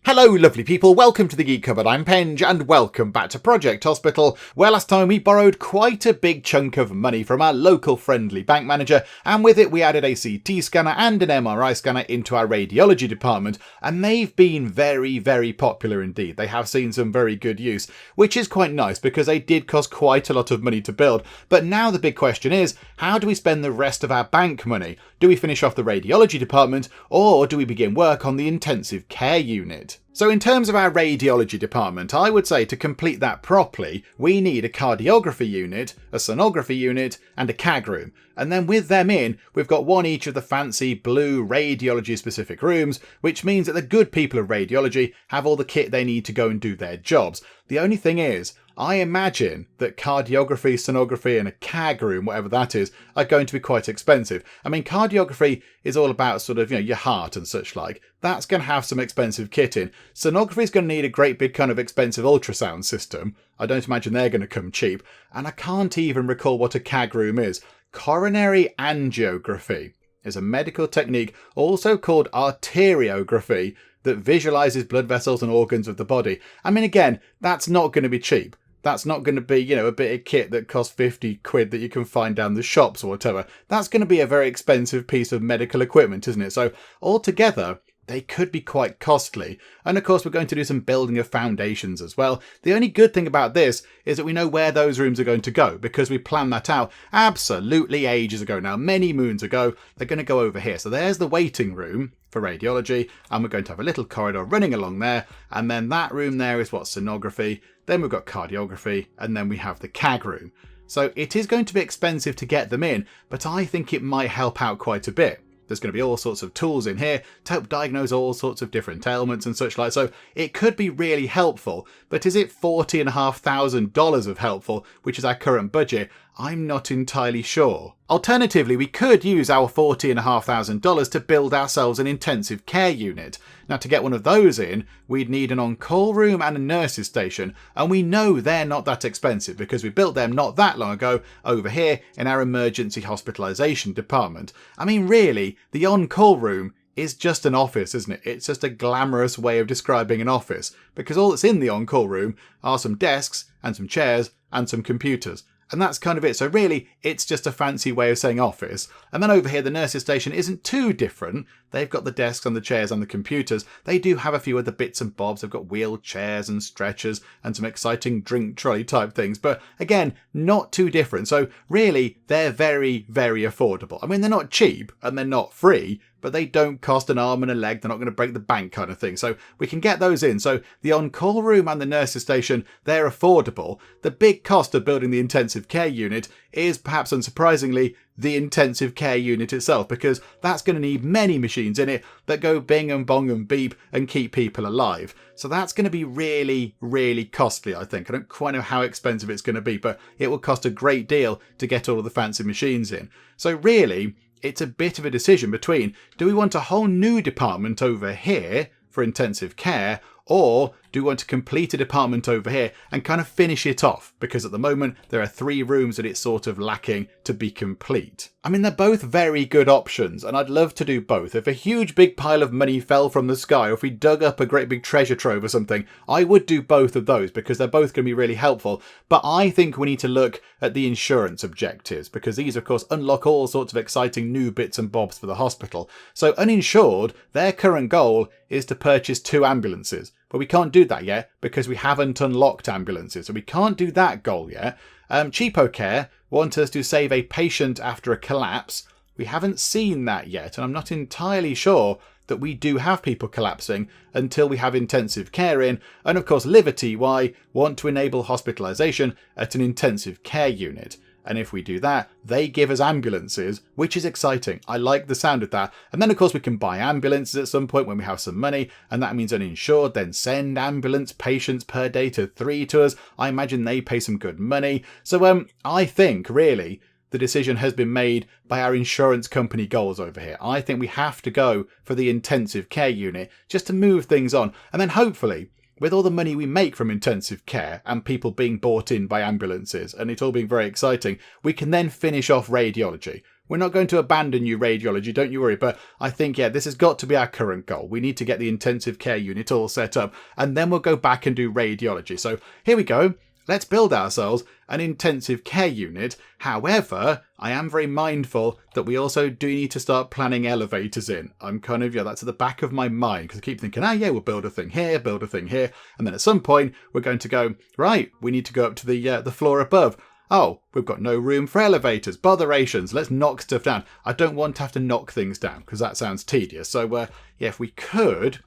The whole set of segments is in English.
Hello lovely people, welcome to the Geek Cupboard, I'm Penge, and welcome back to Project Hospital, where last time we borrowed quite a big chunk of money from our local friendly bank manager, and with it we added a CT scanner and an MRI scanner into our radiology department, and they've been very popular indeed. They have seen some very good use, which is quite nice because they did cost quite a lot of money to build. But now the big question is, how do we spend the rest of our bank money? Do we finish off the radiology department, or do we begin work on the intensive care unit? So in terms of our radiology department, I would say to complete that properly, we need a cardiography unit, a sonography unit, and a CAG room. And then with them in, we've got one each of the fancy blue radiology specific rooms, which means that the good people of radiology have all the kit they need to go and do their jobs. The only thing is, I imagine that cardiography, sonography and a CAG room, whatever that is, are going to be quite expensive. I mean, cardiography is all about sort of, your heart and such like. That's going to have some expensive kit in. Sonography is going to need a great big kind of expensive ultrasound system. I don't imagine they're going to come cheap. And I can't even recall what a CAG room is. Coronary angiography is a medical technique also called arteriography that visualizes blood vessels and organs of the body. I mean, again, that's not going to be cheap. That's not going to be, a bit of kit that costs 50 quid that you can find down the shops or whatever. That's going to be a very expensive piece of medical equipment, isn't it? So altogether, they could be quite costly. And of course, we're going to do some building of foundations as well. The only good thing about this is that we know where those rooms are going to go because we planned that out absolutely ages ago now, many moons ago. They're going to go over here. So there's the waiting room for radiology, and we're going to have a little corridor running along there, and then that room there is what, sonography, then we've got cardiography, and then we have the CAG room. So it is going to be expensive to get them in, but I think it might help out quite a bit. There's going to be all sorts of tools in here to help diagnose all sorts of different ailments and such like, so it could be really helpful. But is it $40,500 of helpful, which is our current budget? I'm not entirely sure. Alternatively, we could use our $40,500 to build ourselves an intensive care unit. Now, to get one of those in, we'd need an on-call room and a nurse's station, and we know they're not that expensive because we built them not that long ago over here in our emergency hospitalisation department. I mean, really, the on-call room is just an office, isn't it? It's just a glamorous way of describing an office, because all that's in the on-call room are some desks and some chairs and some computers. And that's kind of it. So really, it's just a fancy way of saying office. And then over here, the nurse's station isn't too different. They've got the desks and the chairs and the computers. They do have a few other bits and bobs. They've got wheelchairs and stretchers and some exciting drink trolley type things. But again, not too different. So really, they're very affordable. I mean, they're not cheap and they're not free, but they don't cost an arm and a leg. They're not going to break the bank kind of thing. So we can get those in. So the on-call room and the nurse's station, they're affordable. The big cost of building the intensive care unit is, perhaps unsurprisingly, the intensive care unit itself, because that's going to need many machines in it that go bing and bong and beep and keep people alive. So that's going to be really costly, I think. I don't quite know how expensive it's going to be, but it will cost a great deal to get all of the fancy machines in. So really, it's a bit of a decision between, do we want a whole new department over here for intensive care, or do we want to complete a department over here and kind of finish it off? Because at the moment, there are 3 rooms that it's sort of lacking to be complete. I mean, they're both very good options, and I'd love to do both. If a huge big pile of money fell from the sky, or if we dug up a great big treasure trove or something, I would do both of those because they're both going to be really helpful. But I think we need to look at the insurance objectives, because these, of course, unlock all sorts of exciting new bits and bobs for the hospital. So uninsured, their current goal is to purchase 2 ambulances. But we can't do that yet because we haven't unlocked ambulances. So we can't do that goal yet. Cheapo Care want us to save a patient after a collapse. We haven't seen that yet. And I'm not entirely sure that we do have people collapsing until we have intensive care in. And of course, Liver TY want to enable hospitalisation at an intensive care unit. And if we do that, they give us ambulances, which is exciting. I like the sound of that. And then, of course, we can buy ambulances at some point when we have some money. And that means uninsured, then send ambulance patients per day to 3 to us. I imagine they pay some good money. So I think, really, the decision has been made by our insurance company goals over here. I think we have to go for the intensive care unit just to move things on. And then hopefully, with all the money we make from intensive care and people being bought in by ambulances and it all being very exciting, we can then finish off radiology. we're not going to abandon you, radiology, don't you worry. But I think, yeah, this has got to be our current goal. We need to get the intensive care unit all set up, and then we'll go back and do radiology. So here we go. Let's build ourselves an intensive care unit. However, I am very mindful that we also do need to start planning elevators in. I'm kind of, that's at the back of my mind because I keep thinking, we'll build a thing here, build a thing here. And then at some point, we're going to go, right, we need to go up to the floor above. Oh, we've got no room for elevators. Botherations. Let's knock stuff down. I don't want to have to knock things down because that sounds tedious. So, if we could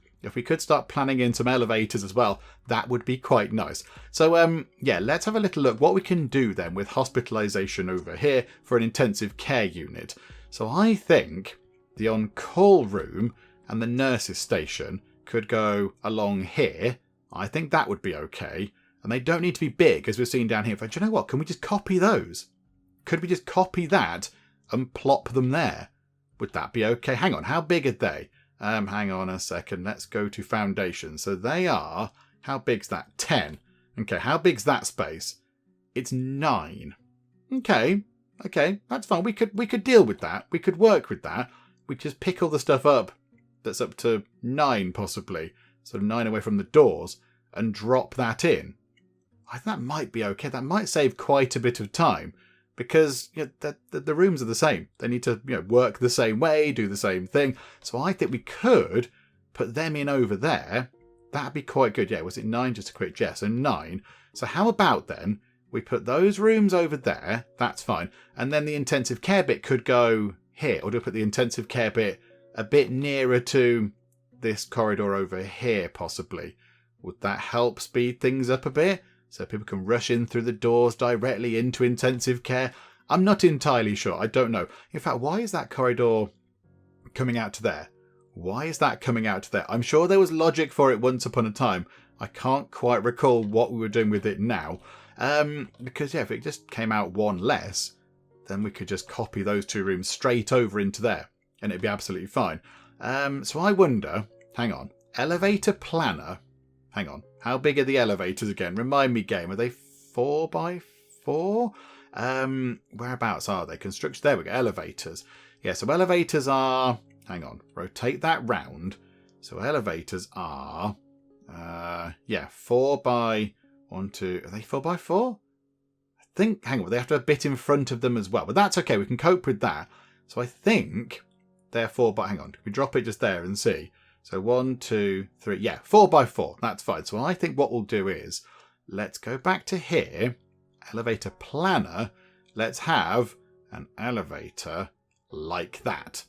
start planning in some elevators as well, that would be quite nice. So, let's have a little look what we can do then with hospitalisation over here for an intensive care unit. So I think the on-call room and the nurses station could go along here. I think that would be okay. And they don't need to be big, as we've seen down here. But do you know what? Can we just copy those? Could we just copy that and plop them there? Would that be okay? Hang on, how big are they? Hang on a second. Let's go to foundation. So they are, how big's that? 10. Okay, how big's that space? It's 9. Okay, that's fine. We could deal with that. We could work with that. We just pick all the stuff up that's up to 9 possibly, sort of 9 away from the doors, and drop that in. I think that might be okay. That might save quite a bit of time. Because the rooms are the same. They need to work the same way, do the same thing. So I think we could put them in over there. That'd be quite good. Yeah, was it 9? Just a quick guess. So 9. So how about then we put those rooms over there. That's fine. And then the intensive care bit could go here. Or do we put the intensive care bit a bit nearer to this corridor over here possibly? Would that help speed things up a bit? So people can rush in through the doors directly into intensive care. I'm not entirely sure. I don't know. In fact, why is that corridor coming out to there? Why is that coming out to there? I'm sure there was logic for it once upon a time. I can't quite recall what we were doing with it now. Because, if it just came out one less, then we could just copy those 2 rooms straight over into there. And it'd be absolutely fine. So I wonder, hang on, elevator planner. Hang on. How big are the elevators again? Remind me, game. Are they 4x4? Whereabouts are they? Construction. There we go. Elevators. Yeah, so elevators are... Hang on. Rotate that round. So elevators are... 4 by... 1, 2... Are they 4x4? I think... Hang on. They have to have a bit in front of them as well. But that's okay. We can cope with that. So I think they're 4 by... Hang on. Can we drop it just there and see? So 1, 2, 3, 4x4. That's fine. So I think what we'll do is, let's go back to here, elevator planner. Let's have an elevator like that.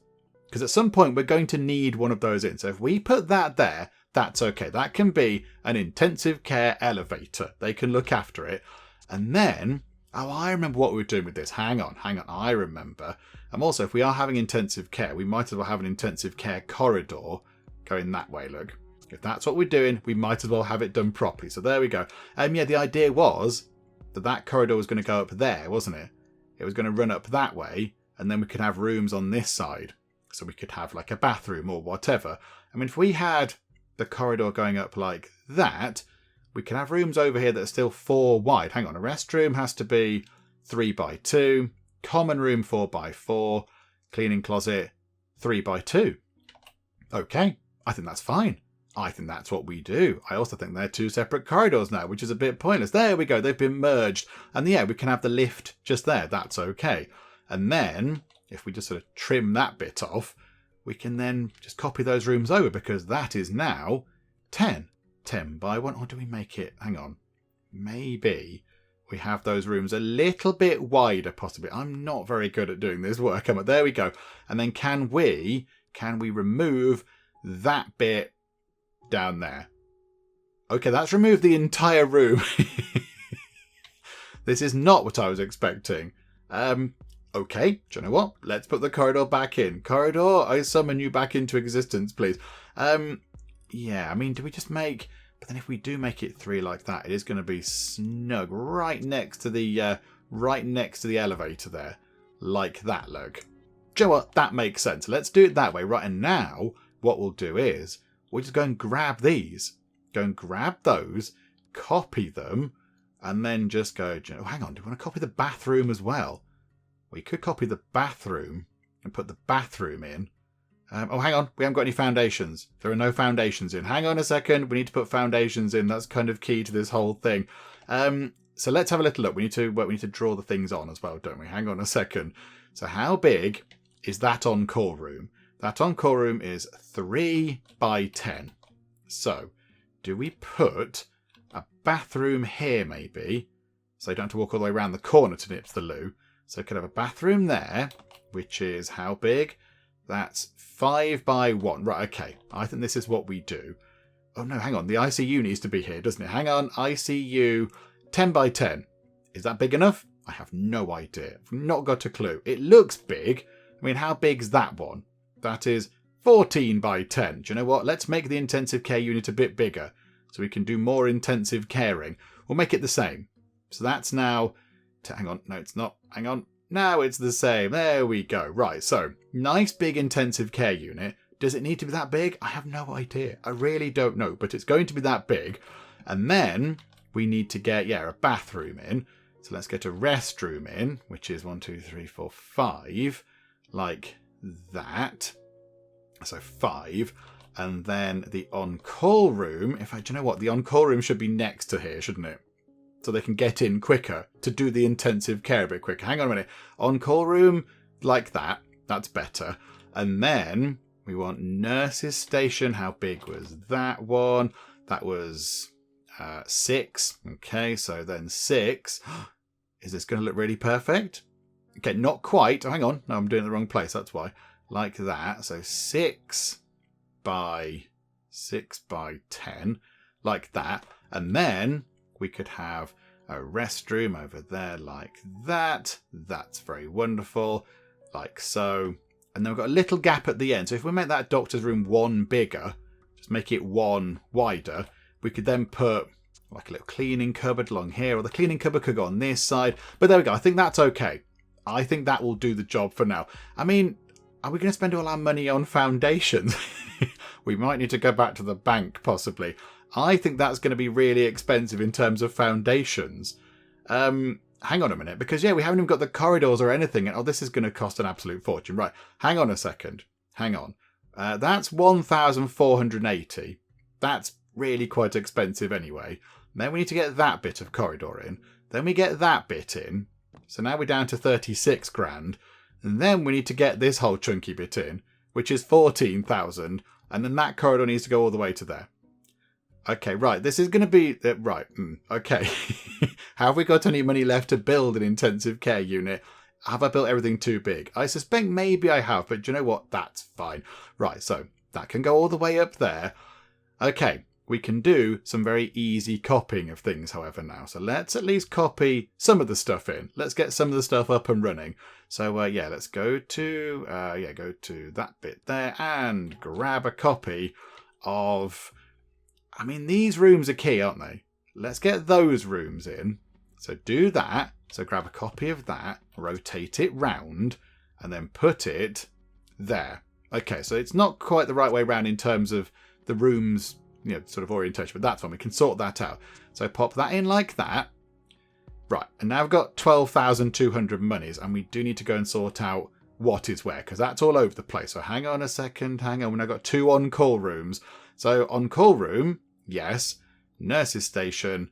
Because at some point we're going to need one of those in. So if we put that there, that's okay. That can be an intensive care elevator. They can look after it. And then, I remember what we were doing with this. Hang on. I remember. And also, if we are having intensive care, we might as well have an intensive care corridor going that way, look. If that's what we're doing, we might as well have it done properly. So there we go. The idea was that corridor was going to go up there, wasn't it? It was going to run up that way, and then we could have rooms on this side. So we could have like a bathroom or whatever. If we had the corridor going up like that, we can have rooms over here that are still 4 wide. Hang on, a restroom has to be 3x2, common room 4x4, cleaning closet 3x2. Okay. I think that's fine. I think that's what we do. I also think they're 2 separate corridors now, which is a bit pointless. There we go. They've been merged. And we can have the lift just there. That's okay. And then, if we just sort of trim that bit off, we can then just copy those rooms over because that is now 10. 10 by 1. Or do we make it? Hang on. Maybe we have those rooms a little bit wider, possibly. I'm not very good at doing this work. There we go. And then can we remove that bit down there? Okay, that's removed the entire room. This is not what I was expecting. Okay, do you know what? Let's put the corridor back in. Corridor, I summon you back into existence, please. Do we just make... But then if we do make it 3 like that, it is going to be snug right next to the elevator there. Like that, look. Do you know what? That makes sense. Let's do it that way. Right, and now... what we'll do is we'll just go and grab these. Go and grab those, copy them, and then just go, hang on, do you want to copy the bathroom as well? We could copy the bathroom and put the bathroom in. Oh, hang on. We haven't got any foundations. There are no foundations in. Hang on a second. We need to put foundations in. That's kind of key to this whole thing. So let's have a little look. We need to draw the things on as well, don't we? Hang on a second. So how big is that on-call room? That on-call room is 3 by 10. So do we put a bathroom here maybe? So you don't have to walk all the way around the corner to nip to the loo. So we could have a bathroom there, which is how big? That's 5 by 1. Right, okay. I think this is what we do. Oh no, hang on. The ICU needs to be here, doesn't it? Hang on. ICU 10 by 10. Is that big enough? I have no idea. I've not got a clue. It looks big. I mean, how big's that one? That is 14 by 10. Do you know what? Let's make the intensive care unit a bit bigger so we can do more intensive caring. We'll make it the same. So that's now... hang on. No, it's not. Hang on. Now it's the same. There we go. Right, so nice big intensive care unit. Does it need to be that big? I have no idea. I really don't know, but it's going to be that big. And then we need to get, a bathroom in. So let's get a restroom in, which is 1, 2, 3, 4, 5, like that. So 5. And then the on-call room, do you know what? The on-call room should be next to here, shouldn't it? So they can get in quicker to do the intensive care a bit quicker. Hang on a minute. On-call room, like that. That's better. And then we want nurses station. How big was that one? That was 6. Okay, so then 6. Is this going to look really perfect? Okay, not quite. Oh, hang on. No, I'm doing it in the wrong place. That's why. Like that. So 6 by 10. Like that. And then we could have a restroom over there like that. That's very wonderful. Like so. And then we've got a little gap at the end. So if we make that doctor's room 1 bigger, just make it 1 wider, we could then put like a little cleaning cupboard along here, or the cleaning cupboard could go on this side. But there we go. I think that's okay. I think that will do the job for now. I mean, are we going to spend all our money on foundations? We might need to go back to the bank, possibly. I think that's going to be really expensive in terms of foundations. Hang on a minute, because, we haven't even got the corridors or anything. And, this is going to cost an absolute fortune. Right, hang on a second. Hang on. That's 1,480. That's really quite expensive anyway. Then we need to get that bit of corridor in. Then we get that bit in. So now we're down to 36 grand. And then we need to get this whole chunky bit in, which is 14,000. And then that corridor needs to go all the way to there. Okay, right. This is going to be... right. Okay. Have we got any money left to build an intensive care unit? Have I built everything too big? I suspect maybe I have, but do you know what? That's fine. Right, so that can go all the way up there. Okay, we can do some very easy copying of things, however, now. So let's at least copy some of the stuff in. Let's get some of the stuff up and running. So, let's go to... go to that bit there and grab a copy of... I mean, these rooms are key, aren't they? Let's get those rooms in. So do that. So grab a copy of that, rotate it round, and then put it there. Okay, so it's not quite the right way round in terms of the room's, sort of orientation, but that's fine. We can sort that out. So pop that in like that. Right, and now I've got 12,200 monies, and we do need to go and sort out what is where, because that's all over the place. So hang on a second, hang on. I've got 2 on-call rooms. So on-call room, yes. Nurses station,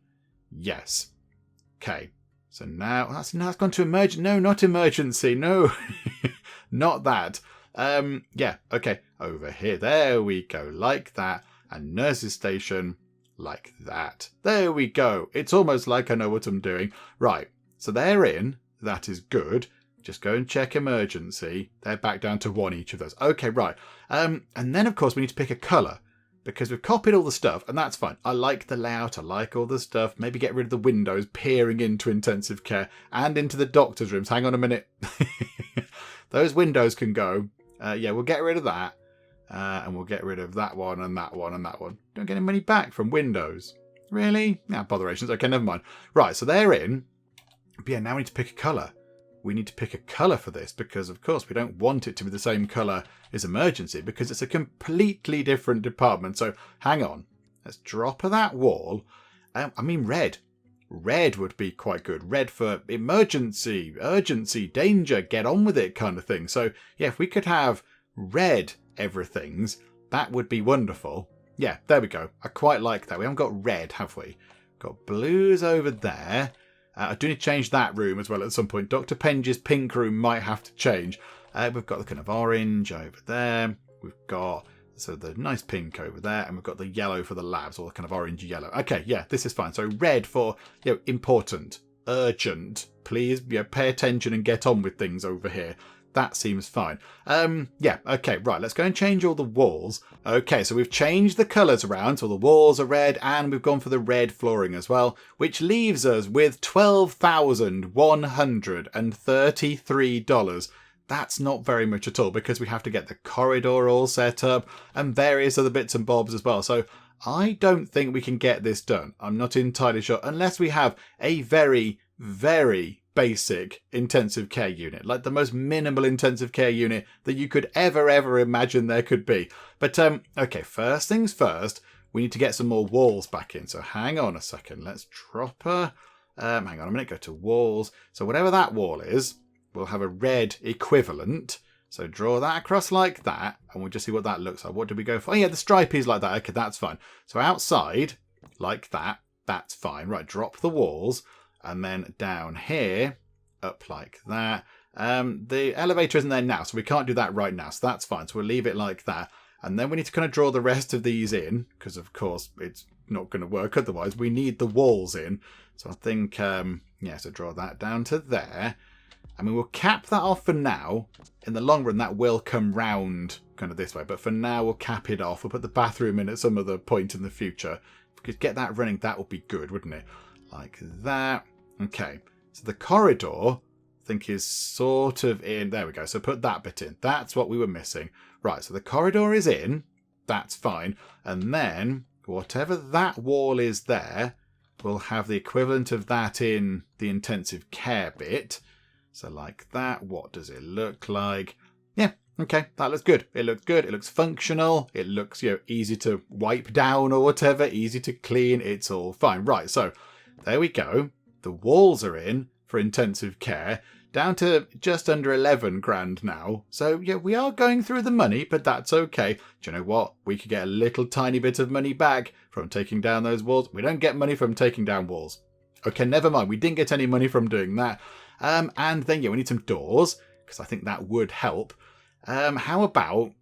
yes. Okay. So now that's gone to emergency. No, not emergency. No, not that. Okay. Over here. There we go. Like that. And nurses station like that. There we go. It's almost like I know what I'm doing. Right. So they're in. That is good. Just go and check emergency. They're back down to 1 each of those. Okay, right. And then, of course, we need to pick a colour. Because we've copied all the stuff, and that's fine. I like the layout, I like all the stuff. Maybe get rid of the windows peering into intensive care and into the doctor's rooms. Hang on a minute. Those windows can go. We'll get rid of that. And we'll get rid of that one and that one and that one. Don't get any money back from windows. Really? Nah, botherations. Okay, never mind. Right, so they're in. But now we need to pick a colour. We need to pick a colour for this because, of course, we don't want it to be the same colour as emergency because it's a completely different department. So hang on. Let's drop that wall. I mean red. red would be quite good. Red for emergency, urgency, danger, get on with it kind of thing. So yeah, if we could have red everything's, that would be wonderful. Yeah, there we go. I quite like that. We haven't got red, have we? Got blues over there. I do need to change that room as well at some point. Dr. Penge's pink room might have to change. We've got the kind of orange over there. We've got the nice pink over there, and we've got the yellow for the labs, or the kind of orange yellow. Okay, yeah, this is fine. So red for important, urgent. Please, pay attention and get on with things over here. That seems fine. Yeah, okay, right. Let's go and change all the walls. Okay, so we've changed the colours around, so the walls are red, and we've gone for the red flooring as well, which leaves us with $12,133. That's not very much at all, because we have to get the corridor all set up and various other bits and bobs as well. So I don't think we can get this done. I'm not entirely sure, unless we have a very, very basic intensive care unit, like the most minimal intensive care unit that you could ever imagine there could be. But okay, first things first, we need to get some more walls back in. So hang on a second. Let's drop hang on a minute, go to walls. So whatever that wall is, we'll have a red equivalent. So draw that across like that, and we'll just see what that looks like. What did we go for? Oh yeah, the stripies like that. Okay, that's fine. So outside, like that, that's fine. Right, drop the walls, and then down here, up like that. The elevator isn't there now, so we can't do that right now. So that's fine. So we'll leave it like that. And then we need to kind of draw the rest of these in, because of course it's not going to work otherwise. We need the walls in. So I think, yeah, so draw that down to there. I mean, we'll cap that off for now. In the long run, that will come round kind of this way. But for now, we'll cap it off. We'll put the bathroom in at some other point in the future. If we could get that running, that would be good, wouldn't it? Like that. Okay. So the corridor, I think, is sort of in. There we go. So put that bit in. That's what we were missing. Right. So the corridor is in. That's fine. And then whatever that wall is there, we'll have the equivalent of that in the intensive care bit. So like that, what does it look like? Yeah, okay, that looks good. It looks good. It looks functional. It looks, easy to wipe down or whatever, easy to clean. It's all fine. Right, so there we go. The walls are in for intensive care, down to just under 11 grand now. So yeah, we are going through the money, but that's okay. Do you know what? We could get a little tiny bit of money back from taking down those walls. We don't get money from taking down walls. Okay, never mind. We didn't get any money from doing that. And then, yeah, we need some doors, because I think that would help. How about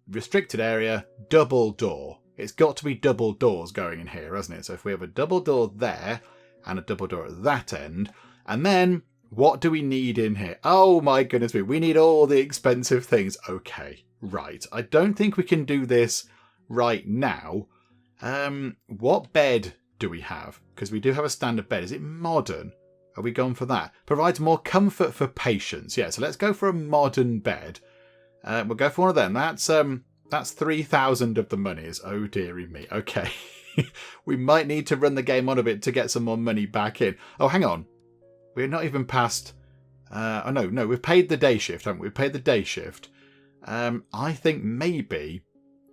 restricted area, double door? It's got to be double doors going in here, hasn't it? So if we have a double door there and a double door at that end, and then what do we need in here? Oh my goodness me, we need all the expensive things. Okay, right. I don't think we can do this right now. What bed do we have? Because we do have a standard bed. Is it modern? Are we going for that? Provides more comfort for patients. Yeah, so let's go for a modern bed. We'll go for one of them. That's 3,000 of the monies. Oh dearie me. Okay. We might need to run the game on a bit to get some more money back in. Oh, hang on. We're not even past... oh, no. We've paid the day shift, haven't we? We've paid the day shift. I think maybe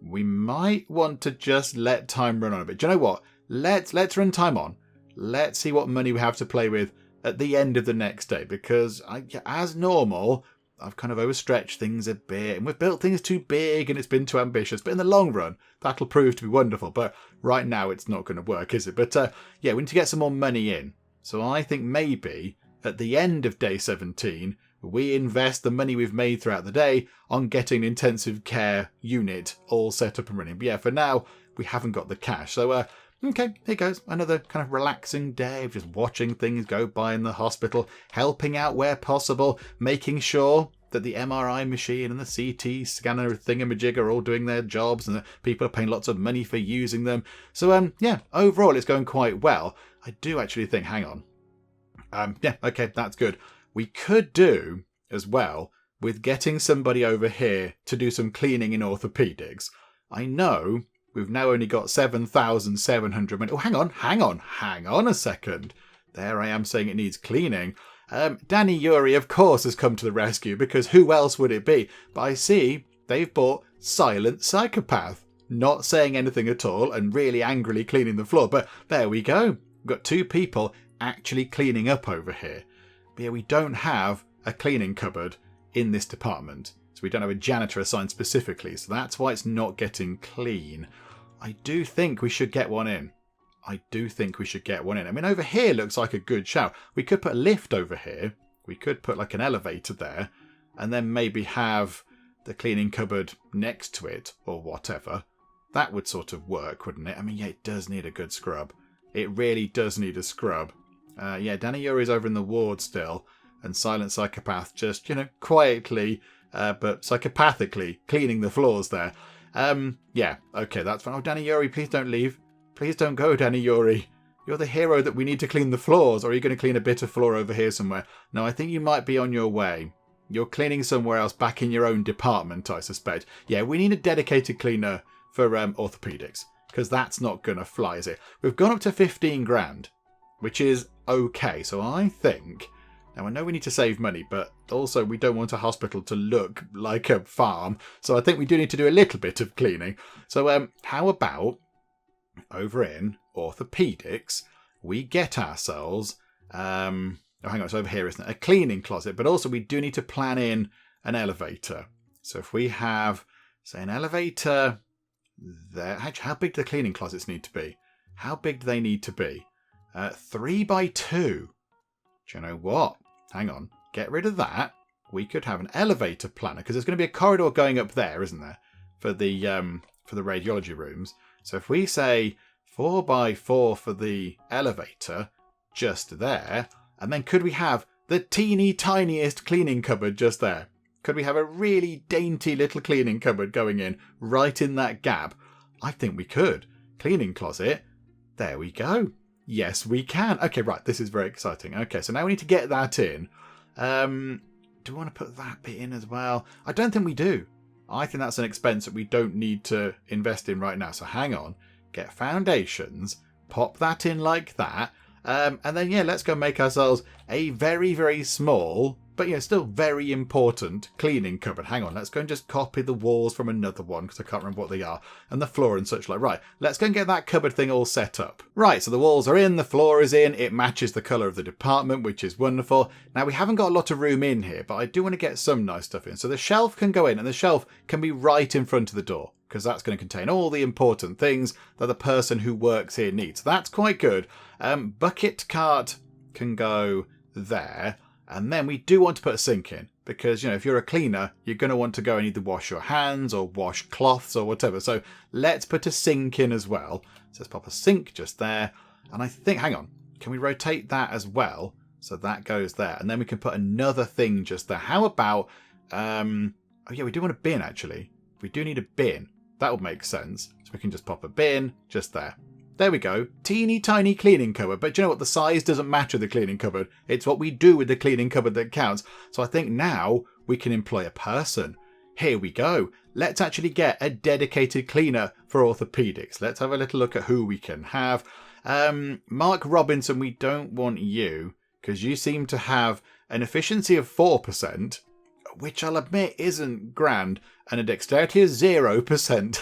we might want to just let time run on a bit. Do you know what? Let's run time on. Let's see what money we have to play with at the end of the next day, because as normal, I've kind of overstretched things a bit, and we've built things too big and it's been too ambitious. But in the long run, that'll prove to be wonderful. But right now, it's not going to work, is it? But yeah, we need to get some more money in. So I think maybe at the end of day 17, we invest the money we've made throughout the day on getting an intensive care unit all set up and running. But yeah, for now, we haven't got the cash. So okay, here goes. Another kind of relaxing day of just watching things go by in the hospital, helping out where possible, making sure that the MRI machine and the CT scanner thingamajig are all doing their jobs and that people are paying lots of money for using them. So, yeah, overall it's going quite well. I do actually think, hang on. Yeah, okay, that's good. We could do as well with getting somebody over here to do some cleaning in orthopedics. I know we've now only got 7,700 minutes. Oh, hang on a second. There I am saying it needs cleaning. Danny Yuri, of course, has come to the rescue, because who else would it be? But I see they've bought Silent Psychopath, not saying anything at all and really angrily cleaning the floor. But there we go. We've got 2 people actually cleaning up over here. But yeah, we don't have a cleaning cupboard in this department. So we don't have a janitor assigned specifically. So that's why it's not getting clean. I do think we should get one in. I mean, over here looks like a good shout. We could put a lift over here. We could put like an elevator there. And then maybe have the cleaning cupboard next to it or whatever. That would sort of work, wouldn't it? I mean, yeah, it does need a good scrub. It really does need a scrub. Yeah, Danny Yuri's over in the ward still. And Silent Psychopath just, quietly, but psychopathically cleaning the floors there. Yeah, okay, that's fine. Oh, Danny Yuri, please don't leave. Please don't go, Danny Yuri. You're the hero that we need to clean the floors. Or are you going to clean a bit of floor over here somewhere? No, I think you might be on your way. You're cleaning somewhere else back in your own department, I suspect. Yeah, we need a dedicated cleaner for orthopedics. Because that's not going to fly, is it? We've gone up to 15 grand, which is okay. So I think... Now, I know we need to save money, but also we don't want a hospital to look like a farm. So I think we do need to do a little bit of cleaning. So how about over in orthopedics, we get ourselves... oh, hang on, it's over here, isn't it? A cleaning closet. But also we do need to plan in an elevator. So if we have, say, an elevator there... How big do the cleaning closets need to be? How big do they need to be? 3 by 2. Do you know what? Hang on. Get rid of that. We could have an elevator planner because there's going to be a corridor going up there, isn't there? For the radiology rooms. So if we say 4 by 4 for the elevator, just there, and then could we have the teeny tiniest cleaning cupboard just there? Could we have a really dainty little cleaning cupboard going in right in that gap? I think we could. Cleaning closet. There we go. Yes, we can. Okay, right. This is very exciting. Okay, so now we need to get that in. Do we want to put that bit in as well? I don't think we do. I think that's an expense that we don't need to invest in right now. So hang on. Get foundations. Pop that in like that. And then, yeah, let's go make ourselves a very, very small, but yeah, still very important cleaning cupboard. Hang on, let's go and just copy the walls from another one because I can't remember what they are. And the floor and such like. Right, let's go and get that cupboard thing all set up. Right, so the walls are in, the floor is in. It matches the colour of the department, which is wonderful. Now, we haven't got a lot of room in here, but I do want to get some nice stuff in. So the shelf can go in, and the shelf can be right in front of the door because that's going to contain all the important things that the person who works here needs. So that's quite good. Bucket cart can go there. And then we do want to put a sink in because, if you're a cleaner, you're going to want to go and either wash your hands or wash cloths or whatever. So let's put a sink in as well. So let's pop a sink just there. And I think, hang on, can we rotate that as well? So that goes there. And then we can put another thing just there. How about, oh yeah, we do want a bin actually. We do need a bin. That would make sense. So we can just pop a bin just there. There we go. Teeny tiny cleaning cupboard. But do you know what? The size doesn't matter the cleaning cupboard. It's what we do with the cleaning cupboard that counts. So I think now we can employ a person. Here we go. Let's actually get a dedicated cleaner for orthopedics. Let's have a little look at who we can have. Mark Robinson, we don't want you because you seem to have an efficiency of 4%, which I'll admit isn't grand, and a dexterity of 0%.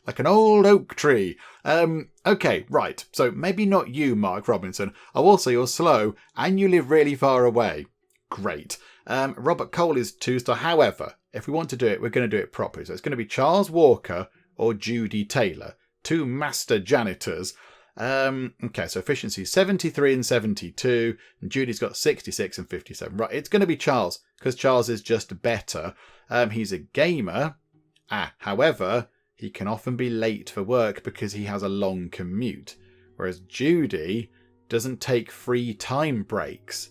Like an old oak tree. Okay, right. So maybe not you, Mark Robinson. Oh, also you're slow and you live really far away. Great. Robert Cole is 2-star. However, if we want to do it, we're going to do it properly. So it's going to be Charles Walker or Judy Taylor, 2 master janitors. Okay, so efficiency 73 and 72. And Judy's got 66 and 57. Right, it's going to be Charles because Charles is just better. He's a gamer. However, he can often be late for work because he has a long commute. Whereas Judy doesn't take free time breaks.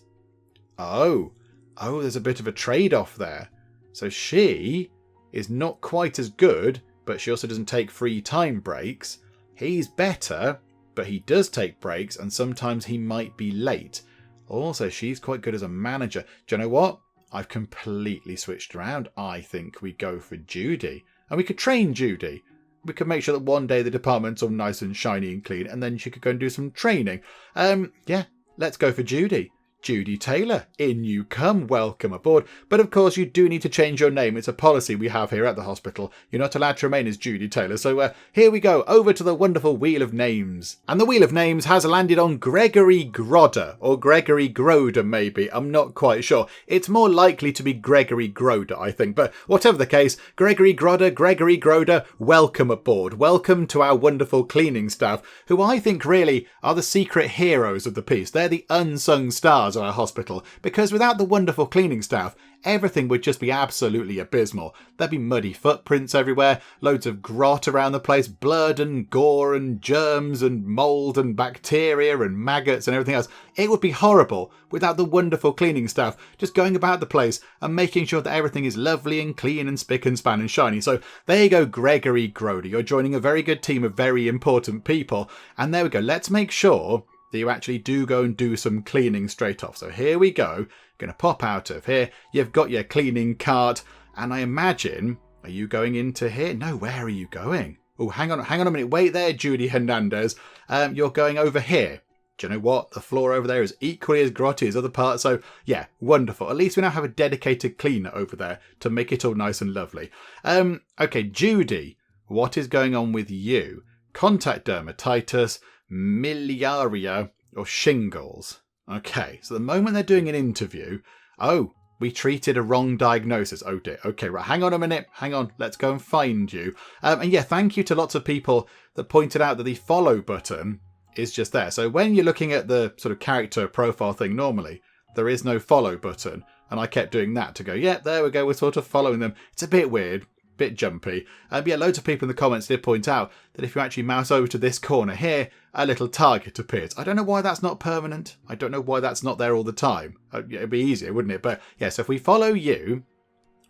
Oh, there's a bit of a trade-off there. So she is not quite as good, but she also doesn't take free time breaks. He's better, but he does take breaks and sometimes he might be late. Also, she's quite good as a manager. Do you know what? I've completely switched around. I think we go for Judy. And we could train Judy. We could make sure that one day the department's all nice and shiny and clean, and then she could go and do some training. Yeah, let's go for Judy. Judy Taylor, in you come, welcome aboard. But of course you do need to change your name. It's a policy we have here at the hospital. You're not allowed to remain as Judy Taylor. So here we go, over to the wonderful Wheel of Names. And the Wheel of Names has landed on Gregory Grodder, or Gregory Groder maybe, I'm not quite sure. It's more likely to be Gregory Groder, I think. But whatever the case, Gregory Groder, welcome aboard. Welcome to our wonderful cleaning staff, who I think really are the secret heroes of the piece. They're the unsung stars of our hospital, because without the wonderful cleaning staff, everything would just be absolutely abysmal. There'd be muddy footprints everywhere, loads of grot around the place, blood and gore and germs and mould and bacteria and maggots and everything else. It would be horrible without the wonderful cleaning staff just going about the place and making sure that everything is lovely and clean and spick and span and shiny. So there you go, Gregory Groder. You're joining a very good team of very important people. And there we go. Let's make sure that you actually do go and do some cleaning straight off. So here we go. Going to pop out of here. You've got your cleaning cart. And I imagine, are you going into here? No, where are you going? Oh, hang on a minute. Wait there, Judy Hernandez. You're going over here. Do you know what? The floor over there is equally as grotty as other parts. So yeah, wonderful. At least we now have a dedicated cleaner over there to make it all nice and lovely. Okay, Judy, what is going on with you? Contact dermatitis, miliaria, or shingles. Okay, so the moment they're doing an interview, oh, we treated a wrong diagnosis. Oh dear. Okay, right. Hang on a minute. Hang on. Let's go and find you. And yeah, thank you to lots of people that pointed out that the follow button is just there. So when you're looking at the sort of character profile thing normally, there is no follow button. And I kept doing that to go, yeah, there we go. We're sort of following them. It's a bit weird. Bit jumpy. Yeah, loads of people in the comments did point out that if you actually mouse over to this corner here, a little target appears. I don't know why that's not permanent. I don't know why that's not there all the time. It'd be easier, wouldn't it? But yeah, so if we follow you,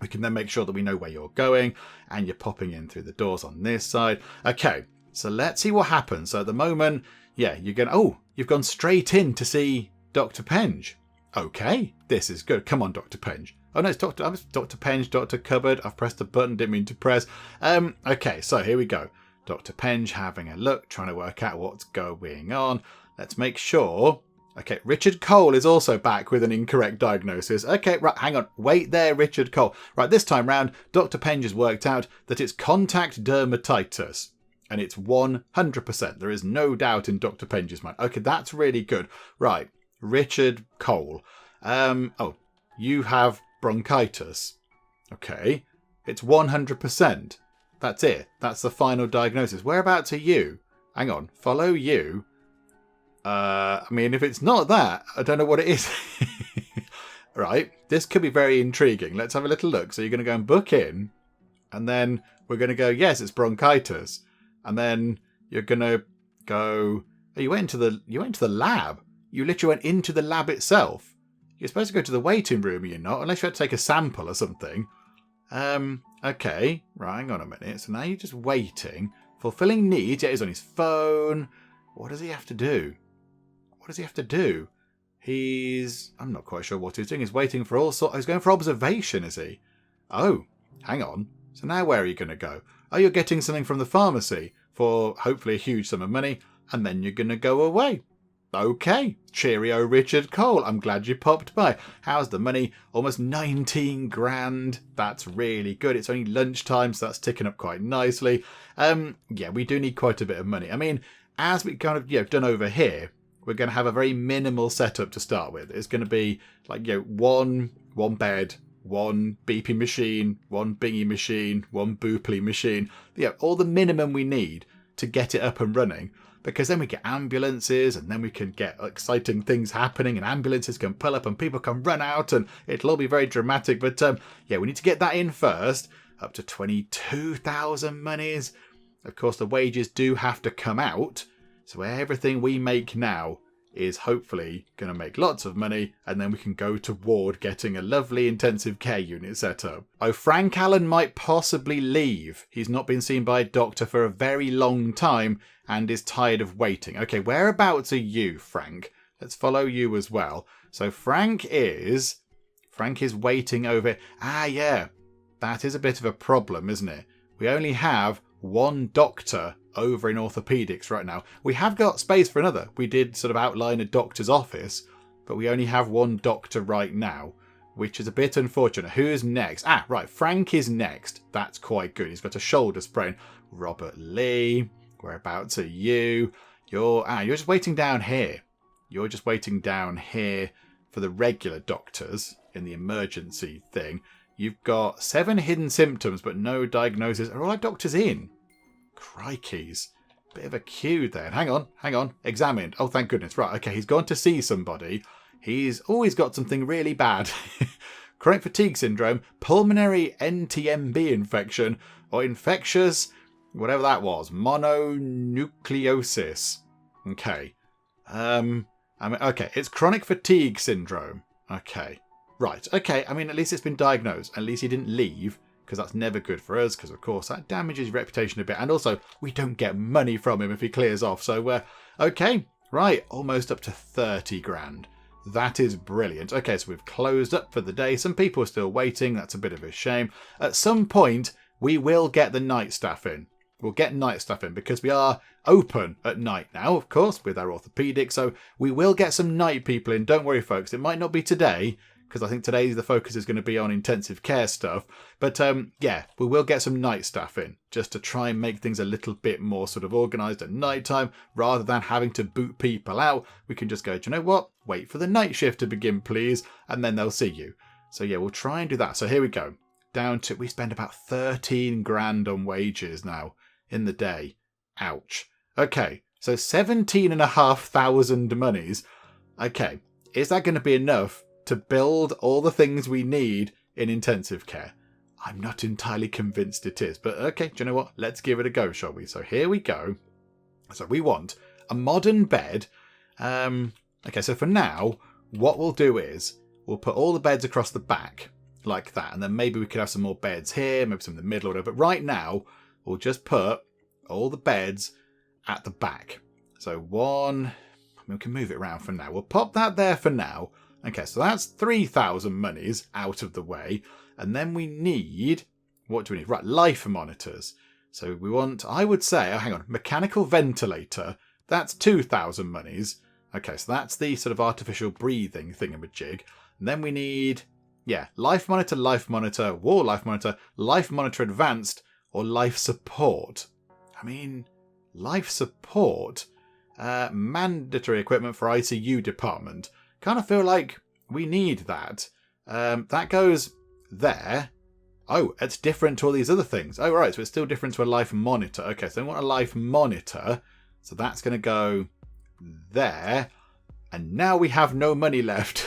we can then make sure that we know where you're going, and you're popping in through the doors on this side. Okay, so let's see what happens. So at the moment, yeah, you're going, oh, you've gone straight in to see Dr. Penge. Okay, this is good. Come on, Dr. Penge. Oh no, it's Dr. Penge, Dr. Cupboard. I've pressed a button, didn't mean to press. Okay, so here we go. Dr. Penge having a look, trying to work out what's going on. Let's make sure. Okay, Richard Cole is also back with an incorrect diagnosis. Okay, right, hang on. Wait there, Richard Cole. Right, this time round, Dr. Penge has worked out that it's contact dermatitis. And it's 100%. There is no doubt in Dr. Penge's mind. Okay, that's really good. Right, Richard Cole. Oh, you have bronchitis. Okay, it's 100%. That's it. That's the final diagnosis. Whereabouts are you? Hang on, follow you. I mean, if it's not that, I don't know what it is. Right, this could be very intriguing. Let's have a little look. So you're going to go and book in, and then we're going to go, yes, it's bronchitis. And then you're going to go, oh, you went to the lab. You literally went into the lab itself. You're supposed to go to the waiting room, are you not? Unless you had to take a sample or something. Okay. Right, hang on a minute. So now you're just waiting. Fulfilling needs. Yeah, he's on his phone. What does he have to do? I'm not quite sure what he's doing. He's waiting for all sorts. He's going for observation, is he? Oh, hang on. So now where are you going to go? Oh, you're getting something from the pharmacy for hopefully a huge sum of money. And then you're going to go away. Okay, cheerio, Richard Cole. I'm glad you popped by. How's the money? Almost 19 grand. That's really good. It's only lunchtime, so that's ticking up quite nicely. Yeah, we do need quite a bit of money. I mean, as we kind of done over here, we're going to have a very minimal setup to start with. It's going to be like one bed, one beepy machine, one bingy machine, one booply machine. Yeah, all the minimum we need to get it up and running. Because then we get ambulances, and then we can get exciting things happening, and ambulances can pull up and people can run out, and it'll all be very dramatic. But yeah, we need to get that in first. Up to 22,000 monies. Of course, the wages do have to come out. So everything we make now is hopefully going to make lots of money, and then we can go toward getting a lovely intensive care unit set up. Oh, Frank Allen might possibly leave. He's not been seen by a doctor for a very long time and is tired of waiting. Okay, whereabouts are you, Frank? Let's follow you as well. So Frank is waiting over. Ah, yeah, that is a bit of a problem, isn't it? We only have one doctor over in Orthopedics right now. We have got space for another. We did sort of outline a doctor's office, but we only have one doctor right now, which is a bit unfortunate. Who's next? Ah, right, Frank is next. That's quite good. He's got a shoulder sprain. Robert Lee, whereabouts are you? You're just waiting down here. You're just waiting down here for the regular doctors in the emergency thing. You've got 7 hidden symptoms, but no diagnosis. Are all our doctors in? Crikeys. Bit of a queue there. Hang on. Examined. Oh, thank goodness. Right, okay, he's gone to see somebody. He's always got something really bad. Chronic fatigue syndrome, pulmonary NTMB infection, or infectious, whatever that was, mononucleosis. Okay. Okay, it's chronic fatigue syndrome. Okay. Right, okay, at least it's been diagnosed. At least he didn't leave, because that's never good for us, because of course that damages his reputation a bit. And also, we don't get money from him if he clears off. So, okay, right, almost up to 30 grand. That is brilliant. Okay, so we've closed up for the day. Some people are still waiting. That's a bit of a shame. At some point, we will get the night staff in. We'll get night staff in because we are open at night now, of course, with our orthopedics. So we will get some night people in. Don't worry, folks. It might not be today, because I think today the focus is going to be on intensive care stuff. But yeah, we will get some night staff in just to try and make things a little bit more sort of organised at night time. Rather than having to boot people out, we can just go, do you know what? Wait for the night shift to begin, please. And then they'll see you. So yeah, we'll try and do that. So here we go. Down to, we spend about 13 grand on wages now in the day. Ouch. Okay, so 17,500 monies. Okay, is that going to be enough to build all the things we need in intensive care? I'm not entirely convinced it is, but okay, do you know what? Let's give it a go, shall we? So here we go. So we want a modern bed. Okay, so for now, what we'll do is we'll put all the beds across the back like that, and then maybe we could have some more beds here, maybe some in the middle or whatever. But right now, we'll just put all the beds at the back. So one, we can move it around for now. We'll pop that there for now. Okay, so that's 3,000 monies out of the way. And then we need, what do we need? Right, life monitors. So we want, I would say, oh, hang on, mechanical ventilator. That's 2,000 monies. Okay, so that's the sort of artificial breathing thingamajig. And then we need, yeah, life monitor, wall life monitor advanced, or life support. Life support, mandatory equipment for ICU department. Kind of feel like we need that. That goes there. Oh, it's different to all these other things. Oh, right, so it's still different to a life monitor. Okay, so I want a life monitor. So that's going to go there. And now we have no money left.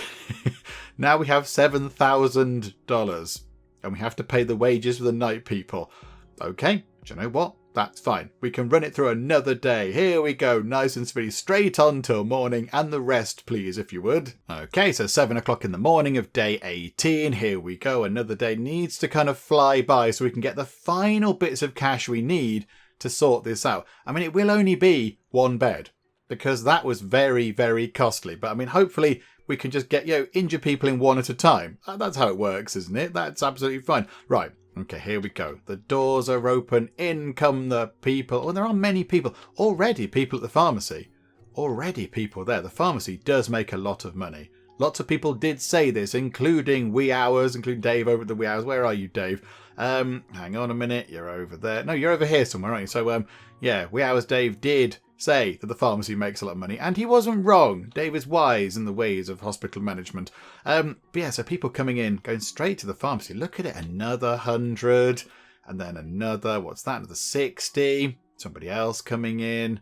Now we have $7,000. And we have to pay the wages for the night people. Okay, do you know what? That's fine. We can run it through another day. Here we go. Nice and speedy. Straight on till morning. And the rest, please, if you would. Okay, so 7 o'clock in the morning of day 18. Here we go. Another day needs to kind of fly by so we can get the final bits of cash we need to sort this out. It will only be one bed because that was very, very costly. But hopefully we can just get, injure people in one at a time. That's how it works, isn't it? That's absolutely fine. Right. Okay, here we go. The doors are open. In come the people. Oh, there are many people. Already people at the pharmacy. Already people there. The pharmacy does make a lot of money. Lots of people did say this, including Wee Hours, including Dave over at the Wee Hours. Where are you, Dave? Hang on a minute. You're over there. No, you're over here somewhere, aren't you? So, yeah, Wee Hours Dave did say that the pharmacy makes a lot of money, and he wasn't wrong. Dave is wise in the ways of hospital management. But yeah, so people coming in, going straight to the pharmacy. Look at it, another 100, and then another, what's that, another 60. Somebody else coming in.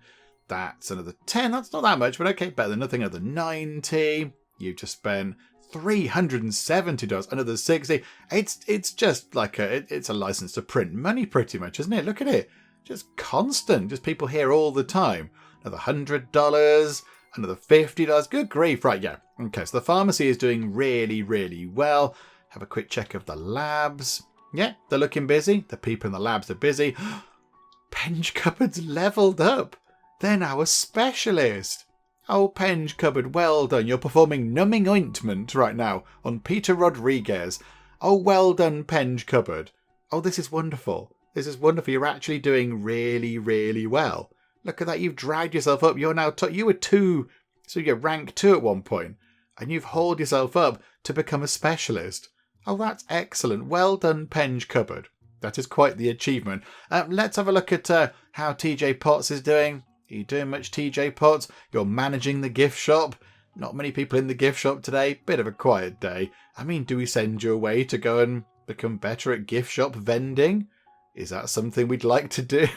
That's another 10. That's not that much, but okay, better than nothing. Another 90. You've just spent $370, another 60. It's just like it's a license to print money pretty much, isn't it? Look at it. Just constant. Just people here all the time. Another $100. Another $50. Good grief. Right, yeah. Okay, so the pharmacy is doing really, really well. Have a quick check of the labs. Yeah, they're looking busy. The people in the labs are busy. Penge Cupboard's leveled up. They're now a specialist. Oh, Penge Cupboard, well done. You're performing numbing ointment right now on Peter Rodriguez. Oh, well done, Penge Cupboard. Oh, this is wonderful. This is wonderful. You're actually doing really, really well. Look at that. You've dragged yourself up. You're now... you were 2... So you're rank 2 at one point. and you've hauled yourself up to become a specialist. Oh, that's excellent. Well done, Penge Cupboard. That is quite the achievement. Let's have a look at how TJ Potts is doing. Are you doing much, TJ Potts? You're managing the gift shop. Not many people in the gift shop today. Bit of a quiet day. I mean, do we send you away to go and become better at gift shop vending? Is that something we'd like to do?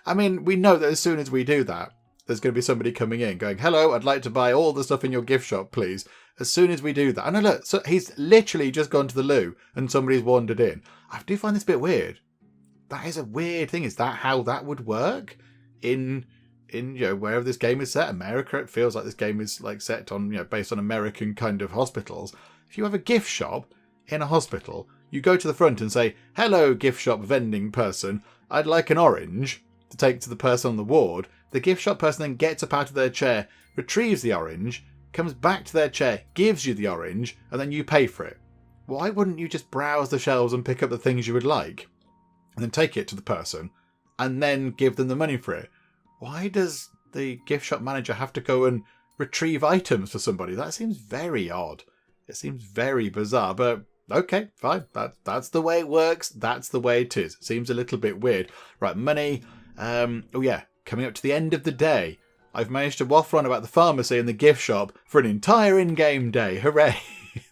I mean, we know that as soon as we do that, there's going to be somebody coming in going, hello, I'd like to buy all the stuff in your gift shop, please. As soon as we do that. I know, look, so he's literally just gone to the loo and somebody's wandered in. I do find this a bit weird. That is a weird thing. Is that how that would work? In wherever this game is set, America, it feels like this game is like set on, based on American kind of hospitals. If you have a gift shop in a hospital, you go to the front and say, hello, gift shop vending person, I'd like an orange to take to the person on the ward. The gift shop person then gets up out of their chair, retrieves the orange, comes back to their chair, gives you the orange, and then you pay for it. Why wouldn't you just browse the shelves and pick up the things you would like, and then take it to the person, and then give them the money for it? Why does the gift shop manager have to go and retrieve items for somebody? That seems very odd. It seems very bizarre, but okay, fine. That's the way it works. That's the way it is. It seems a little bit weird. Right, money. Oh yeah, coming up to the end of the day. I've managed to waffle on about the pharmacy and the gift shop for an entire in-game day. Hooray.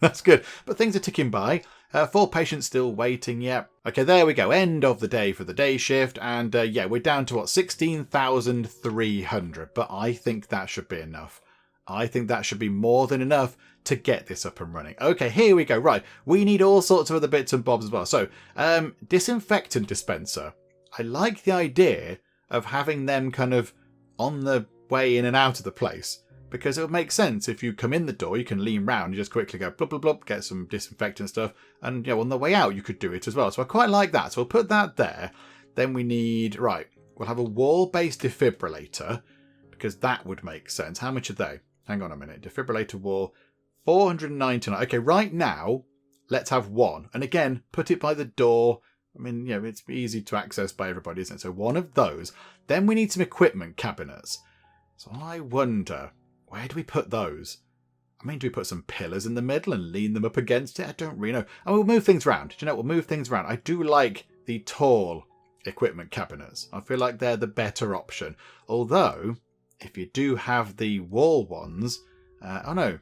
That's good. But things are ticking by. 4 patients still waiting. Yeah. Okay, there we go. End of the day for the day shift. And yeah, we're down to 16,300. But I think that should be enough. I think that should be more than enough to get this up and running. Okay, here we go. Right. We need all sorts of other bits and bobs as well. So, disinfectant dispenser. I like the idea of having them kind of on the way in and out of the place. Because it would make sense if you come in the door, you can lean round and just quickly go blub, blub, blub, get some disinfectant stuff. And on the way out, you could do it as well. So I quite like that. So we'll put that there. Then we need, right, we'll have a wall-based defibrillator because that would make sense. How much are they? Hang on a minute. Defibrillator wall, 499. Okay, right now, let's have one. And again, put it by the door. I mean, it's easy to access by everybody, isn't it? So one of those. Then we need some equipment cabinets. So I wonder, where do we put those? I mean, do we put some pillars in the middle and lean them up against it? I don't really know. And we'll move things around. Do you know, we'll move things around. I do like the tall equipment cabinets. I feel like they're the better option. Although, if you do have the wall ones, oh no,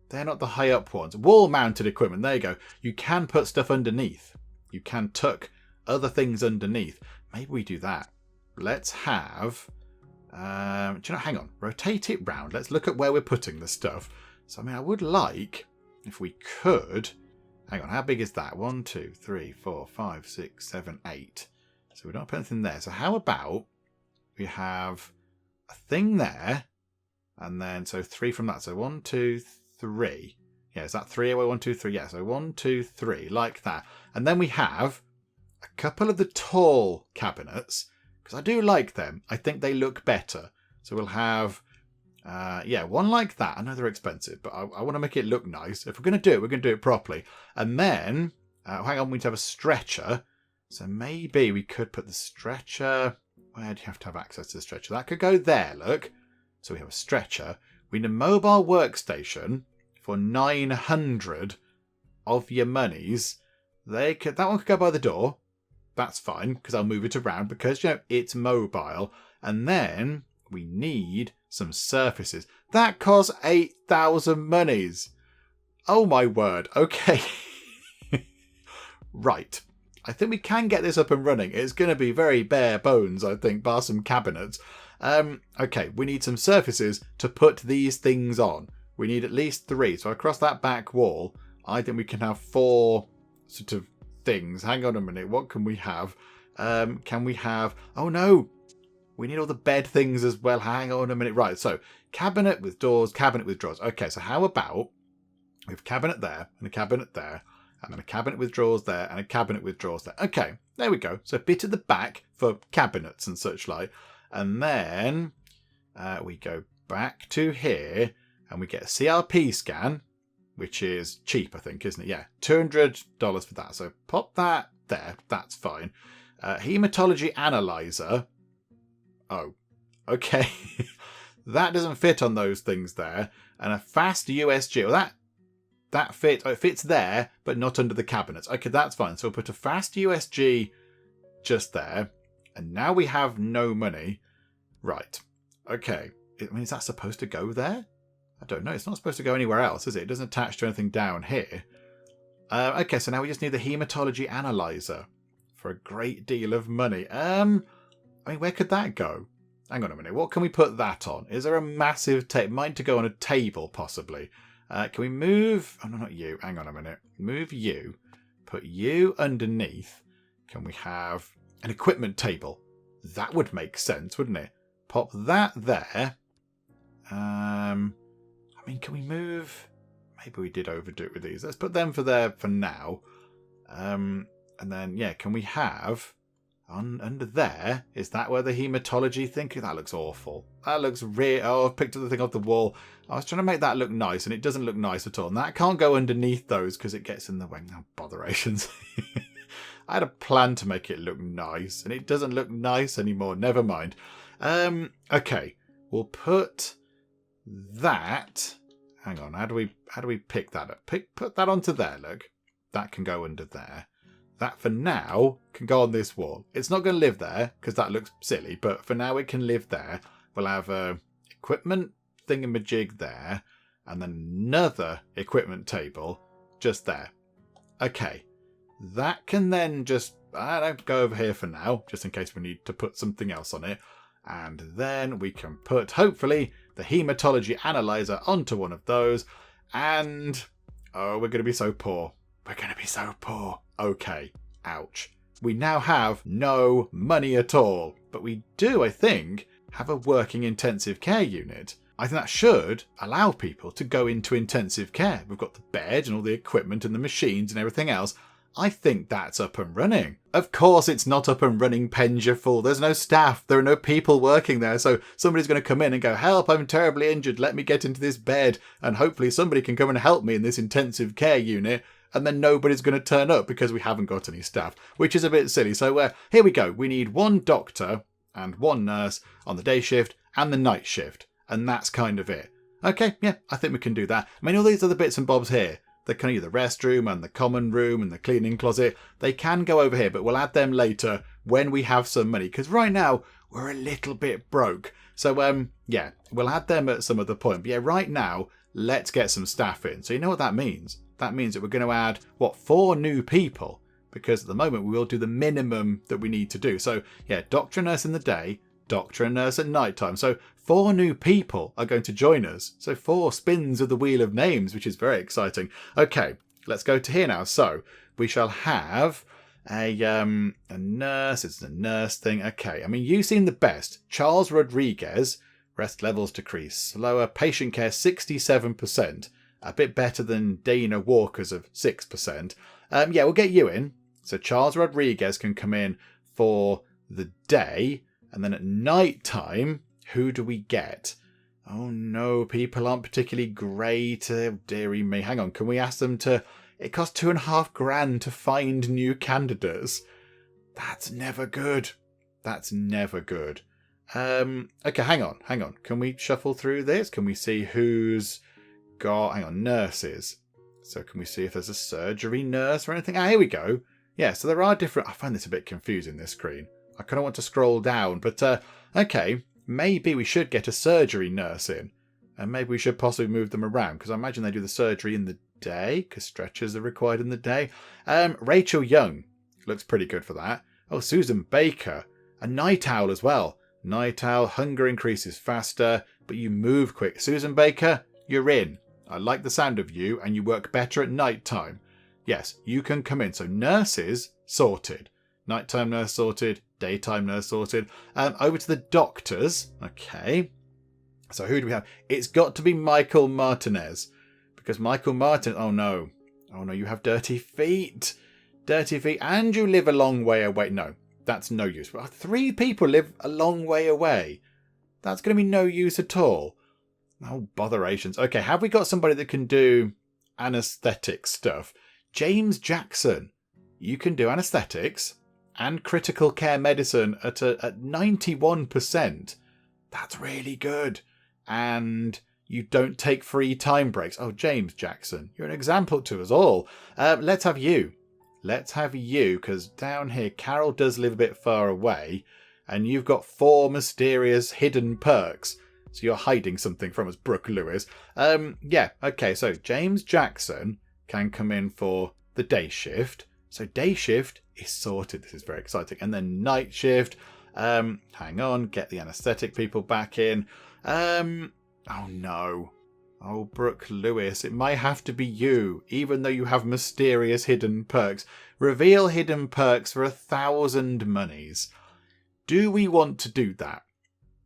they're not the high up ones. Wall mounted equipment, there you go. You can put stuff underneath. You can tuck other things underneath. Maybe we do that. Let's have... hang on, rotate it round. Let's look at where we're putting the stuff. So, I mean, I would like, if we could, hang on, how big is that? 1, 2, 3, 4, 5, 6, 7, 8. So we don't put anything there. So how about we have a thing there, and then, so 3 from that. So 1, 2, 3. Yeah, is that 3 away? 1, 2, 3. Yeah, so 1, 2, 3, like that. And then we have a couple of the tall cabinets, because I do like them. I think they look better. So we'll have, one like that. I know they're expensive, but I want to make it look nice. If we're going to do it, we're going to do it properly. And then, hang on, we need to have a stretcher. So maybe we could put the stretcher... Where do you have to have access to the stretcher? That could go there, look. So we have a stretcher. We need a mobile workstation for 900 of your monies. That one could go by the door. That's fine, because I'll move it around because, it's mobile. And then we need some surfaces. That costs 8,000 monies. Oh my word. Okay. Right. I think we can get this up and running. It's going to be very bare bones, I think, bar some cabinets. Okay, we need some surfaces to put these things on. We need at least 3. So across that back wall, I think we can have 4 sort of things. Hang on a minute. What can we have? Can we have... Oh, no. We need all the bed things as well. Hang on a minute. Right, so cabinet with doors, cabinet with drawers. Okay, so how about we have a cabinet there and a cabinet there. And then a cabinet with drawers there and a cabinet with drawers there. Okay, there we go. So a bit at the back for cabinets and such like. And then we go back to here and we get a CRP scan, which is cheap, I think, isn't it? Yeah, $200 for that. So pop that there. That's fine. Hematology analyzer. Oh, okay. that doesn't fit on those things there. And a fast USG, well, that it fits there, but not under the cabinets. Okay, that's fine. So we'll put a fast USG just there. And now we have no money. Right. Okay. I mean, is that supposed to go there? I don't know. It's not supposed to go anywhere else, is it? It doesn't attach to anything down here. Okay, so now we just need the hematology analyzer for a great deal of money. I mean, where could that go? Hang on a minute. What can we put that on? Is there a massive table? Mine to go on a table, possibly. Can we move? Oh, no, not you. Hang on a minute. Move you. Put you underneath. Can we have an equipment table? That would make sense, wouldn't it? Pop that there. I mean, can we move? Maybe we did overdo it with these. Let's put them for there for now. And then, yeah, can we have under there? Is that where the hematology thing? That looks awful. That looks real. Oh, I've picked up the thing off the wall. I was trying to make that look nice, and it doesn't look nice at all. And that can't go underneath those because it gets in the way. Oh, botherations. I had a plan to make it look nice, and it doesn't look nice anymore. Never mind. Okay, we'll put that. Hang on, how do we pick that up? Put that onto there, look. That can go under there. That, for now, can go on this wall. It's not going to live there, because that looks silly, but for now it can live there. We'll have a equipment thingamajig there, and then another equipment table just there. Okay, that can then just, I don't go over here for now, just in case we need to put something else on it. And then we can put, hopefully, the hematology analyzer onto one of those. And, oh, we're going to be so poor. We're going to be so poor. Okay, ouch. We now have no money at all. But we do, I think, have a working intensive care unit. I think that should allow people to go into intensive care. We've got the bed and all the equipment and the machines and everything else. I think that's up and running. Of course it's not up and running, Penge fool. There's no staff. There are no people working there. So somebody's going to come in and go, help, I'm terribly injured. Let me get into this bed. And hopefully somebody can come and help me in this intensive care unit. And then nobody's going to turn up because we haven't got any staff, which is a bit silly. So here we go. We need one doctor and one nurse on the day shift and the night shift. And that's kind of it. Okay, yeah, I think we can do that. I mean, all these other bits and bobs here, the kind of the restroom and the common room and the cleaning closet, they can go over here, but we'll add them later when we have some money. Because right now, we're a little bit broke. So, yeah, we'll add them at some other point. But yeah, right now, let's get some staff in. So you know what that means? That means that we're going to add, 4 new people? Because at the moment, we will do the minimum that we need to do. So, yeah, doctor and nurse in the day, doctor and nurse at night time. So 4 new people are going to join us. So 4 spins of the wheel of names, which is very exciting. Okay, let's go to here now. So we shall have a nurse. It's a nurse thing. Okay, I mean, you seem the best. Charles Rodriguez, rest levels decrease slower. Patient care 67%. A bit better than Dana Walker's of 6%. Yeah, we'll get you in. So Charles Rodriguez can come in for the day. And then at night time, who do we get? Oh no, people aren't particularly great. Dearie me. Hang on, can we ask them to... It costs $2,500 to find new candidates. That's never good. That's never good. Okay, hang on. Can we shuffle through this? Can we see who's got... Hang on, nurses. So can we see if there's a surgery nurse or anything? Ah, here we go. Yeah, so there are different... I find this a bit confusing, this screen. I kind of want to scroll down, but okay, maybe we should get a surgery nurse in. And maybe we should possibly move them around, because I imagine they do the surgery in the day, because stretchers are required in the day. Rachel Young looks pretty good for that. Oh, Susan Baker. A night owl as well. Night owl, hunger increases faster, but you move quick. Susan Baker, you're in. I like the sound of you, and you work better at night time. Yes, you can come in. So nurses, sorted. Nighttime nurse sorted. Daytime nurse sorted. Over to the doctors. Okay. So who do we have? It's got to be Michael Martinez. Because Michael Martinez... Oh no, you have dirty feet. Dirty feet. And you live a long way away. No, that's no use. Well, 3 people live a long way away. That's going to be no use at all. Oh, botherations. Okay, have we got somebody that can do anaesthetic stuff? James Jackson. You can do anaesthetics and critical care medicine at 91%. That's really good. and you don't take free time breaks. Oh, James Jackson, you're an example to us all. Let's have you. Let's have you, because down here, Carol does live a bit far away, and you've got 4 mysterious hidden perks. So you're hiding something from us, Brooke Lewis. Yeah, okay, so James Jackson can come in for the day shift. So day shift is sorted. This is very exciting. And then night shift. Hang on, get the anaesthetic people back in. Oh no. Oh, Brooke Lewis, it might have to be you, even though you have mysterious hidden perks. Reveal hidden perks for 1,000 monies. Do we want to do that?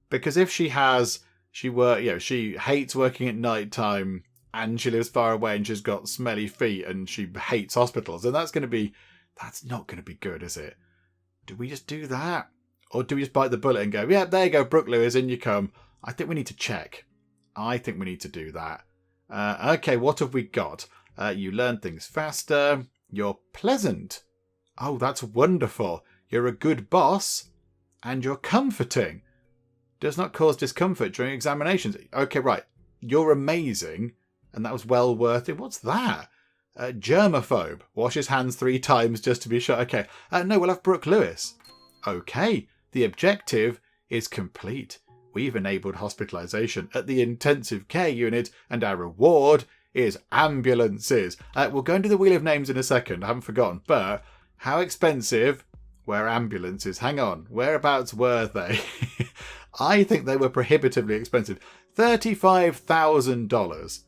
Because if she has, she hates working at night time, and she lives far away, and she's got smelly feet, and she hates hospitals, and that's not going to be good, is it? Do we just do that? Or do we just bite the bullet and go, yeah, there you go, Brooke Lewis, in you come. I think we need to check. I think we need to do that. Okay, what have we got? You learn things faster. You're pleasant. Oh, that's wonderful. You're a good boss. And you're comforting. Does not cause discomfort during examinations. Okay, right. You're amazing. And that was well worth it. What's that? Germaphobe. Washes hands 3 times just to be sure. Okay. No, we'll have Brooke Lewis. Okay. The objective is complete. We've enabled hospitalisation at the intensive care unit, and our reward is ambulances. We'll go into the Wheel of Names in a second, I haven't forgotten, but how expensive were ambulances? Hang on, whereabouts were they? I think they were prohibitively expensive. $35,000.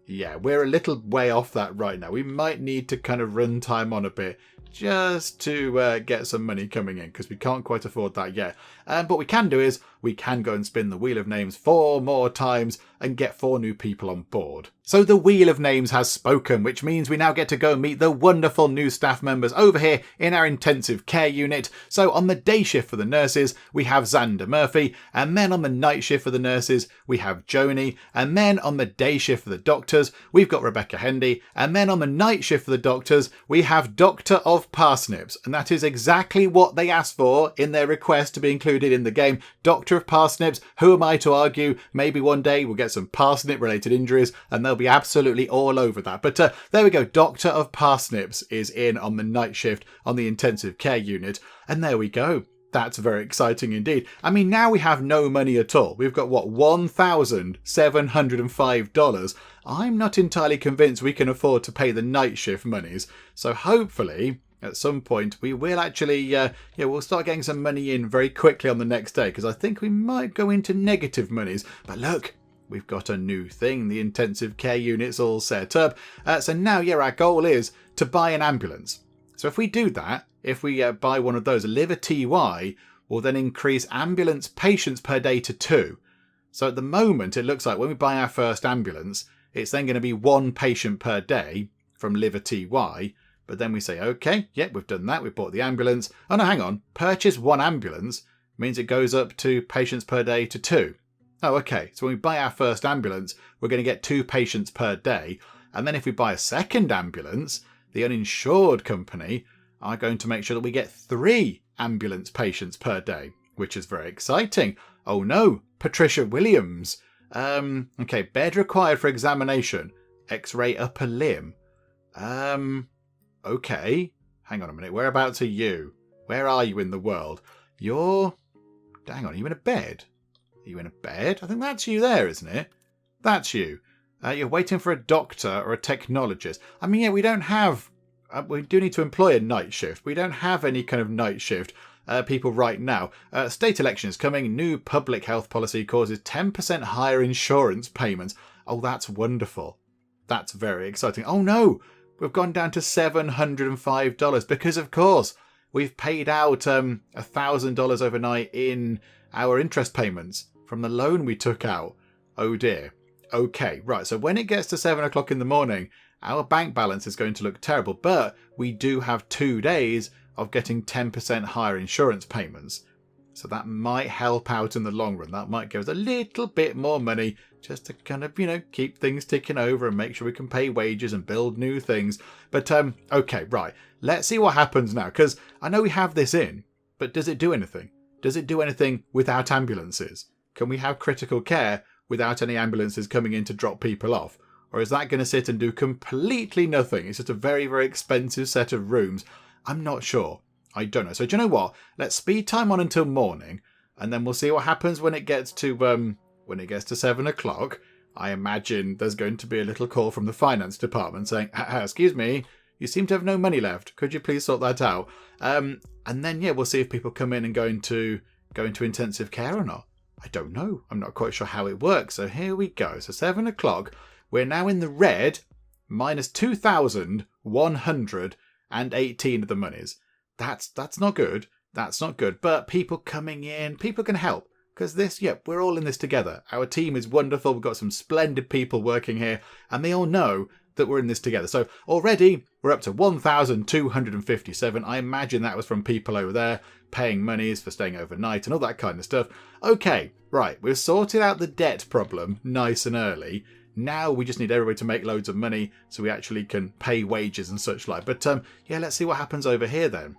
Yeah, we're a little way off that right now. We might need to kind of run time on a bit just to get some money coming in, because we can't quite afford that yet. But what we can do is we can go and spin the Wheel of Names 4 more times and get 4 new people on board. So the Wheel of Names has spoken, which means we now get to go and meet the wonderful new staff members over here in our intensive care unit. So on the day shift for the nurses, we have Xander Murphy, and then on the night shift for the nurses, we have Joni, and then on the day shift for the doctors, we've got Rebecca Hendy, and then on the night shift for the doctors, we have Doctor of Parsnips, and that is exactly what they asked for in their request to be included in the game. Doctor of Parsnips, who am I to argue? Maybe one day we'll get some parsnip related injuries and they'll be absolutely all over that. But there we go, Doctor of Parsnips is in on the night shift on the intensive care unit, and there we go. That's very exciting indeed. I mean, now we have no money at all. We've got, what, $1,705. I'm not entirely convinced we can afford to pay the night shift monies. So hopefully, at some point, we will actually, we'll start getting some money in very quickly on the next day, because I think we might go into negative monies. But look, we've got a new thing. The intensive care unit's all set up. So now, our goal is to buy an ambulance. So if we do that, if we buy one of those, a liver TY will then increase ambulance patients per day to 2. So at the moment, it looks like when we buy our first ambulance, it's then going to be 1 patient per day from liver TY. But then we say, okay, we've done that. We've bought the ambulance. Oh no, hang on. Purchase 1 ambulance means it goes up to patients per day to 2. Oh, okay. So when we buy our first ambulance, we're going to get 2 patients per day. And then if we buy a second ambulance, the uninsured company are going to make sure that we get 3 ambulance patients per day, which is very exciting. Oh no, Patricia Williams. Okay, bed required for examination. X-ray upper limb. Okay. Hang on a minute. Whereabouts are you? Where are you in the world? Hang on, are you in a bed? Are you in a bed? I think that's you there, isn't it? That's you. You're waiting for a doctor or a technologist. I mean, we don't have... we do need to employ a night shift. We don't have any kind of night shift people right now. State election is coming. New public health policy causes 10% higher insurance payments. Oh, that's wonderful. That's very exciting. Oh no, we've gone down to $705 because, of course, we've paid out $1,000 overnight in our interest payments from the loan we took out. Oh dear. Okay, right. So when it gets to 7 o'clock in the morning, our bank balance is going to look terrible, but we do have 2 days of getting 10% higher insurance payments. So that might help out in the long run. That might give us a little bit more money just to kind of, keep things ticking over and make sure we can pay wages and build new things. But, okay, right. Let's see what happens now, because I know we have this in, but does it do anything? Does it do anything without ambulances? Can we have critical care without any ambulances coming in to drop people off? Or is that going to sit and do completely nothing? It's just a very, very expensive set of rooms. I'm not sure. I don't know. So do you know what? Let's speed time on until morning, and then we'll see what happens when it gets to 7 o'clock. I imagine there's going to be a little call from the finance department saying, excuse me, you seem to have no money left. Could you please sort that out? And then, we'll see if people come in and go into intensive care or not. I don't know. I'm not quite sure how it works. So here we go. So 7 o'clock. We're now in the red, minus 2,118 of the monies. That's not good. That's not good. But people coming in, people can help. Because we're all in this together. Our team is wonderful. We've got some splendid people working here. And they all know that we're in this together. So already we're up to 1,257. I imagine that was from people over there paying monies for staying overnight and all that kind of stuff. Okay, right. We've sorted out the debt problem nice and early. Now we just need everybody to make loads of money so we actually can pay wages and such like. But let's see what happens over here then.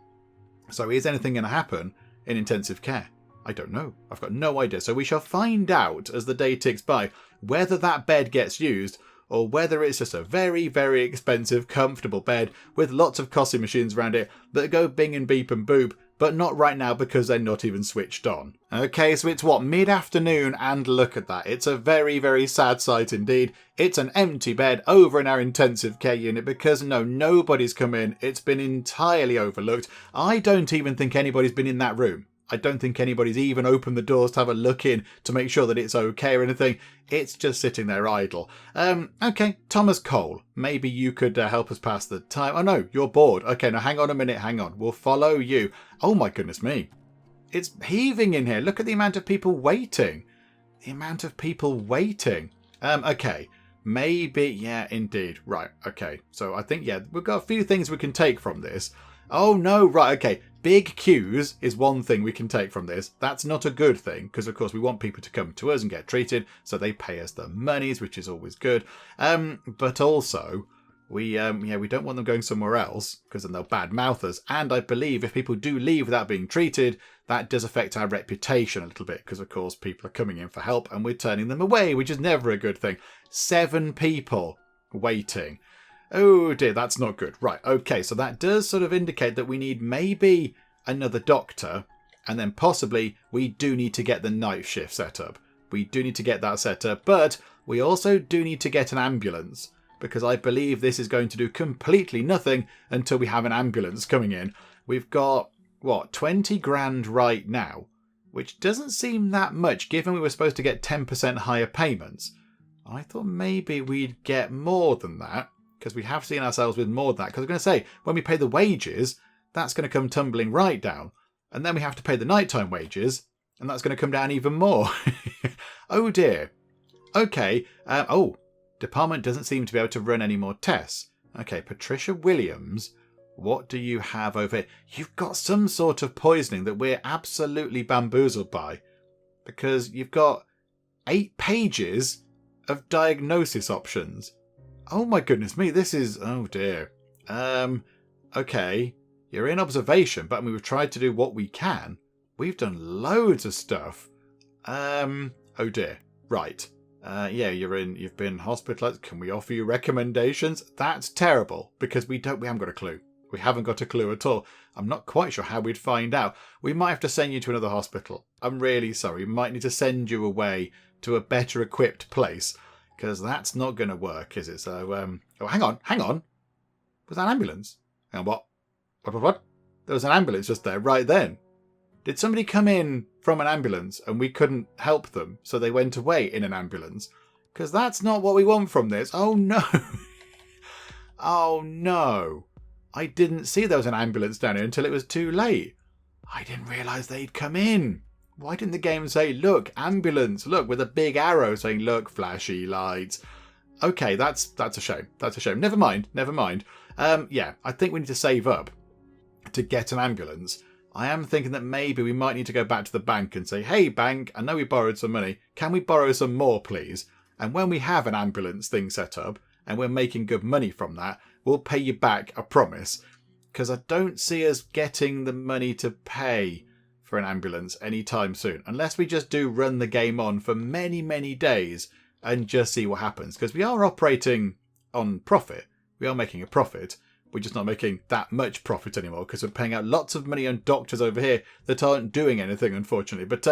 So is anything going to happen in intensive care? I don't know. I've got no idea. So we shall find out as the day ticks by whether that bed gets used or whether it's just a very, very expensive, comfortable bed with lots of coffee machines around it that go bing and beep and boop, but not right now because they're not even switched on. Okay, so it's mid-afternoon, and look at that. It's a very, very sad sight indeed. It's an empty bed over in our intensive care unit because nobody's come in. It's been entirely overlooked. I don't even think anybody's been in that room. I don't think anybody's even opened the doors to have a look in to make sure that it's okay or anything. It's just sitting there idle. Okay, Thomas Cole, maybe you could help us pass the time. Oh no, you're bored. Okay, now hang on a minute, hang on. We'll follow you. Oh my goodness me. It's heaving in here. Look at the amount of people waiting. Okay, maybe, indeed. Right, okay. So I think, we've got a few things we can take from this. Oh no, right, okay. Big queues is one thing we can take from this. That's not a good thing because, of course, we want people to come to us and get treated, so they pay us the monies, which is always good. But also, we don't want them going somewhere else because then they'll badmouth us. And I believe if people do leave without being treated, that does affect our reputation a little bit because, of course, people are coming in for help and we're turning them away, which is never a good thing. 7 people waiting. Oh dear, that's not good. Right, okay, so that does sort of indicate that we need maybe another doctor, and then possibly we do need to get the night shift set up. We do need to get that set up, but we also do need to get an ambulance, because I believe this is going to do completely nothing until we have an ambulance coming in. We've got, 20 grand right now, which doesn't seem that much, given we were supposed to get 10% higher payments. I thought maybe we'd get more than that, because we have seen ourselves with more than that. Because I was going to say, when we pay the wages, that's going to come tumbling right down. And then we have to pay the nighttime wages, and that's going to come down even more. Oh dear. Okay. Department doesn't seem to be able to run any more tests. Okay, Patricia Williams, what do you have over here? You've got some sort of poisoning that we're absolutely bamboozled by. Because you've got 8 pages of diagnosis options. Oh my goodness me, this is... Oh dear. Okay. You're in observation, but we've tried to do what we can. We've done loads of stuff. Oh dear. Right. You've been hospitalized. Can we offer you recommendations? That's terrible, because we haven't got a clue. We haven't got a clue at all. I'm not quite sure how we'd find out. We might have to send you to another hospital. I'm really sorry. We might need to send you away to a better equipped place. Because that's not going to work, is it? So, hang on. Was that an ambulance? And what? What? There was an ambulance just there, right then. Did somebody come in from an ambulance and we couldn't help them, so they went away in an ambulance? Because that's not what we want from this. Oh no. Oh no. I didn't see there was an ambulance down here until it was too late. I didn't realise they'd come in. Why didn't the game say, look, ambulance, look, with a big arrow saying, look, flashy lights. Okay, that's a shame. That's a shame. Never mind. I think we need to save up to get an ambulance. I am thinking that maybe we might need to go back to the bank and say, hey, bank, I know we borrowed some money. Can we borrow some more, please? And when we have an ambulance thing set up and we're making good money from that, we'll pay you back, I promise. Because I don't see us getting the money to pay for an ambulance anytime soon, unless we just do run the game on for many, many days and just see what happens. Because we are operating on profit. We are making a profit. We're just not making that much profit anymore because we're paying out lots of money on doctors over here that aren't doing anything, unfortunately. But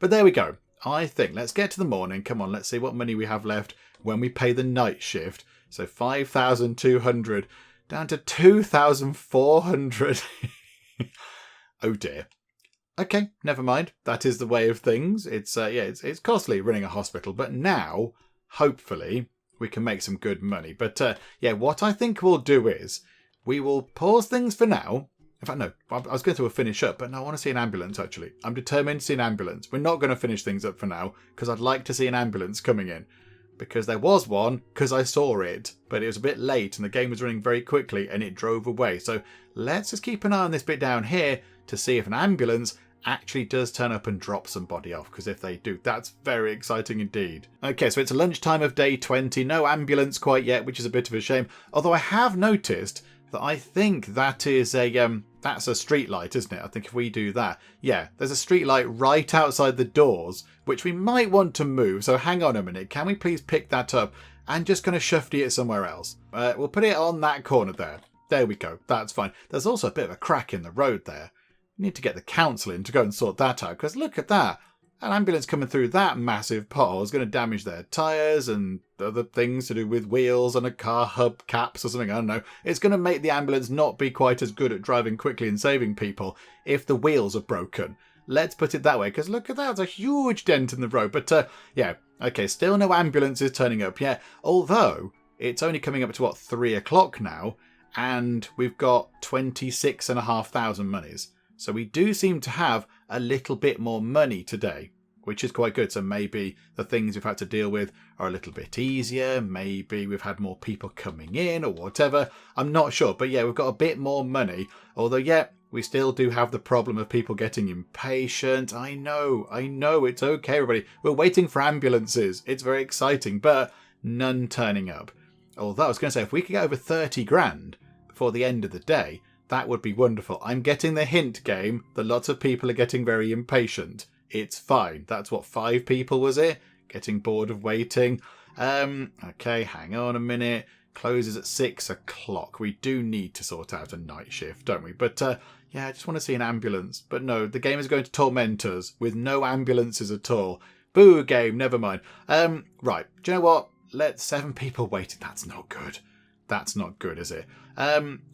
there we go. I think let's get to the morning. Come on, let's see what money we have left when we pay the night shift. So 5,200 down to 2,400. Oh dear. Okay, never mind. That is the way of things. It's costly running a hospital, but now hopefully we can make some good money. But what I think we'll do is we will pause things for now. In fact, no, I was going to finish up, but no, I want to see an ambulance, actually. I'm determined to see an ambulance. We're not going to finish things up for now, because I'd like to see an ambulance coming in. Because there was one, because I saw it, but it was a bit late, and the game was running very quickly, and it drove away. So let's just keep an eye on this bit down here to see if an ambulance actually does turn up and drop somebody off, because if they do, that's very exciting indeed. Okay, so it's lunchtime of day 20. No ambulance quite yet, which is a bit of a shame. Although I have noticed that I think that is that's a street light, isn't it? I think if we do that, yeah, there's a street light right outside the doors, which we might want to move. So hang on a minute. Can we please pick that up and just kind of shufty it somewhere else? We'll put it on that corner there. There we go. That's fine. There's also a bit of a crack in the road there. We need to get the council in to go and sort that out, because look at that. An ambulance coming through that massive pothole is going to damage their tyres and other things to do with wheels and a car hub caps or something. I don't know. It's going to make the ambulance not be quite as good at driving quickly and saving people if the wheels are broken. Let's put it that way, because look at that. It's a huge dent in the road. But yeah, okay, still no ambulances turning up yet. Although it's only coming up to, 3 o'clock now, and we've got 26,500 monies. So we do seem to have a little bit more money today, which is quite good. So maybe the things we've had to deal with are a little bit easier. Maybe we've had more people coming in or whatever. I'm not sure. But yeah, we've got a bit more money. Although, yeah, we still do have the problem of people getting impatient. I know. It's okay, everybody. We're waiting for ambulances. It's very exciting, but none turning up. Although I was going to say, if we could get over 30 grand before the end of the day, that would be wonderful. I'm getting the hint, game, that lots of people are getting very impatient. It's fine. That's what, 5 people, was it? Getting bored of waiting. Okay, hang on a minute. Closes at 6 o'clock. We do need to sort out a night shift, don't we? But yeah, I just want to see an ambulance. But no, the game is going to torment us with no ambulances at all. Boo, game, never mind. Right, do you know what? Let 7 people waiting. That's not good. That's not good, is it?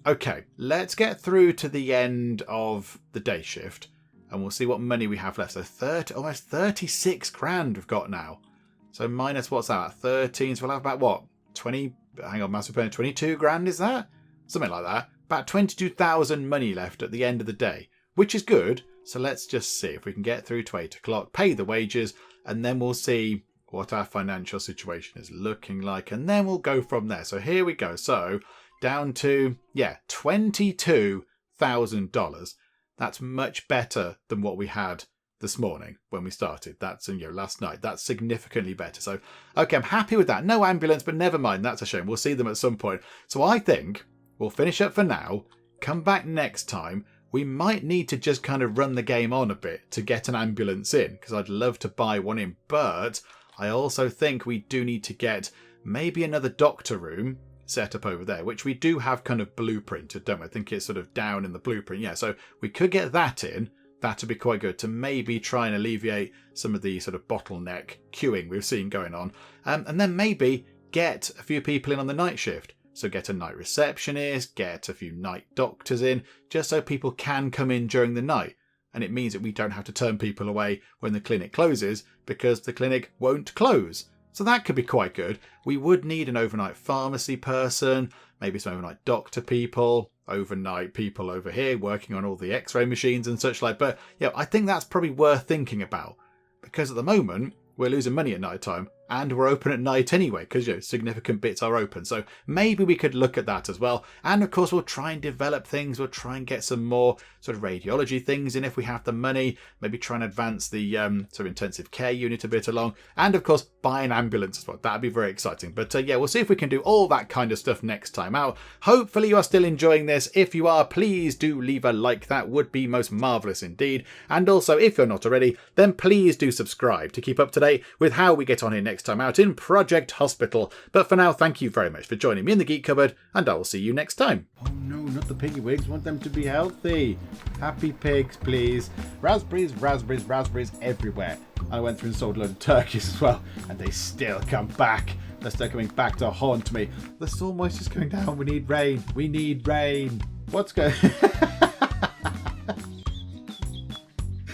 Okay, let's get through to the end of the day shift and we'll see what money we have left. So almost 36 grand we've got now. So minus, what's that? 13. So we'll have about what? 20, hang on, massive penny, 22 grand, is that? Something like that. About 22,000 money left at the end of the day, which is good. So let's just see if we can get through to 8 o'clock, pay the wages, and then we'll see what our financial situation is looking like, and then we'll go from there. So here we go. So down to, yeah, $22,000. That's much better than what we had this morning when we started. That's, last night. That's significantly better. So, okay, I'm happy with that. No ambulance, but never mind. That's a shame. We'll see them at some point. So I think we'll finish up for now, come back next time. We might need to just kind of run the game on a bit to get an ambulance in, because I'd love to buy one in, but I also think we do need to get maybe another doctor room set up over there, which we do have kind of blueprinted, don't we? I think it's sort of down in the blueprint. Yeah, so we could get that in. That would be quite good to maybe try and alleviate some of the sort of bottleneck queuing we've seen going on. And then maybe get a few people in on the night shift. So get a night receptionist, get a few night doctors in, just so people can come in during the night. And it means that we don't have to turn people away when the clinic closes, because the clinic won't close. So that could be quite good. We would need an overnight pharmacy person, maybe some overnight doctor people, overnight people over here working on all the x-ray machines and such like. But yeah, I think that's probably worth thinking about, because at the moment we're losing money at night time. And we're open at night anyway, because significant bits are open. So maybe we could look at that as well. And of course, we'll try and develop things. We'll try and get some more sort of radiology things in if we have the money. Maybe try and advance the sort of intensive care unit a bit along. And of course, buy an ambulance as well. That'd be very exciting. But yeah, we'll see if we can do all that kind of stuff next time out. Hopefully you are still enjoying this. If you are, please do leave a like. That would be most marvellous indeed. And also, if you're not already, then please do subscribe to keep up to date with how we get on here next time out in Project Hospital. But for now, thank you very much for joining me in the Geek Cupboard, and I will see you next time. Oh no, not the piggy wigs. Want them to be healthy. Happy pigs, please. Raspberries, raspberries, raspberries everywhere. I went through and sold a load of turkeys as well, and they still come back. They're still coming back to haunt me. The soil moisture's going down. We need rain. We need rain. What's going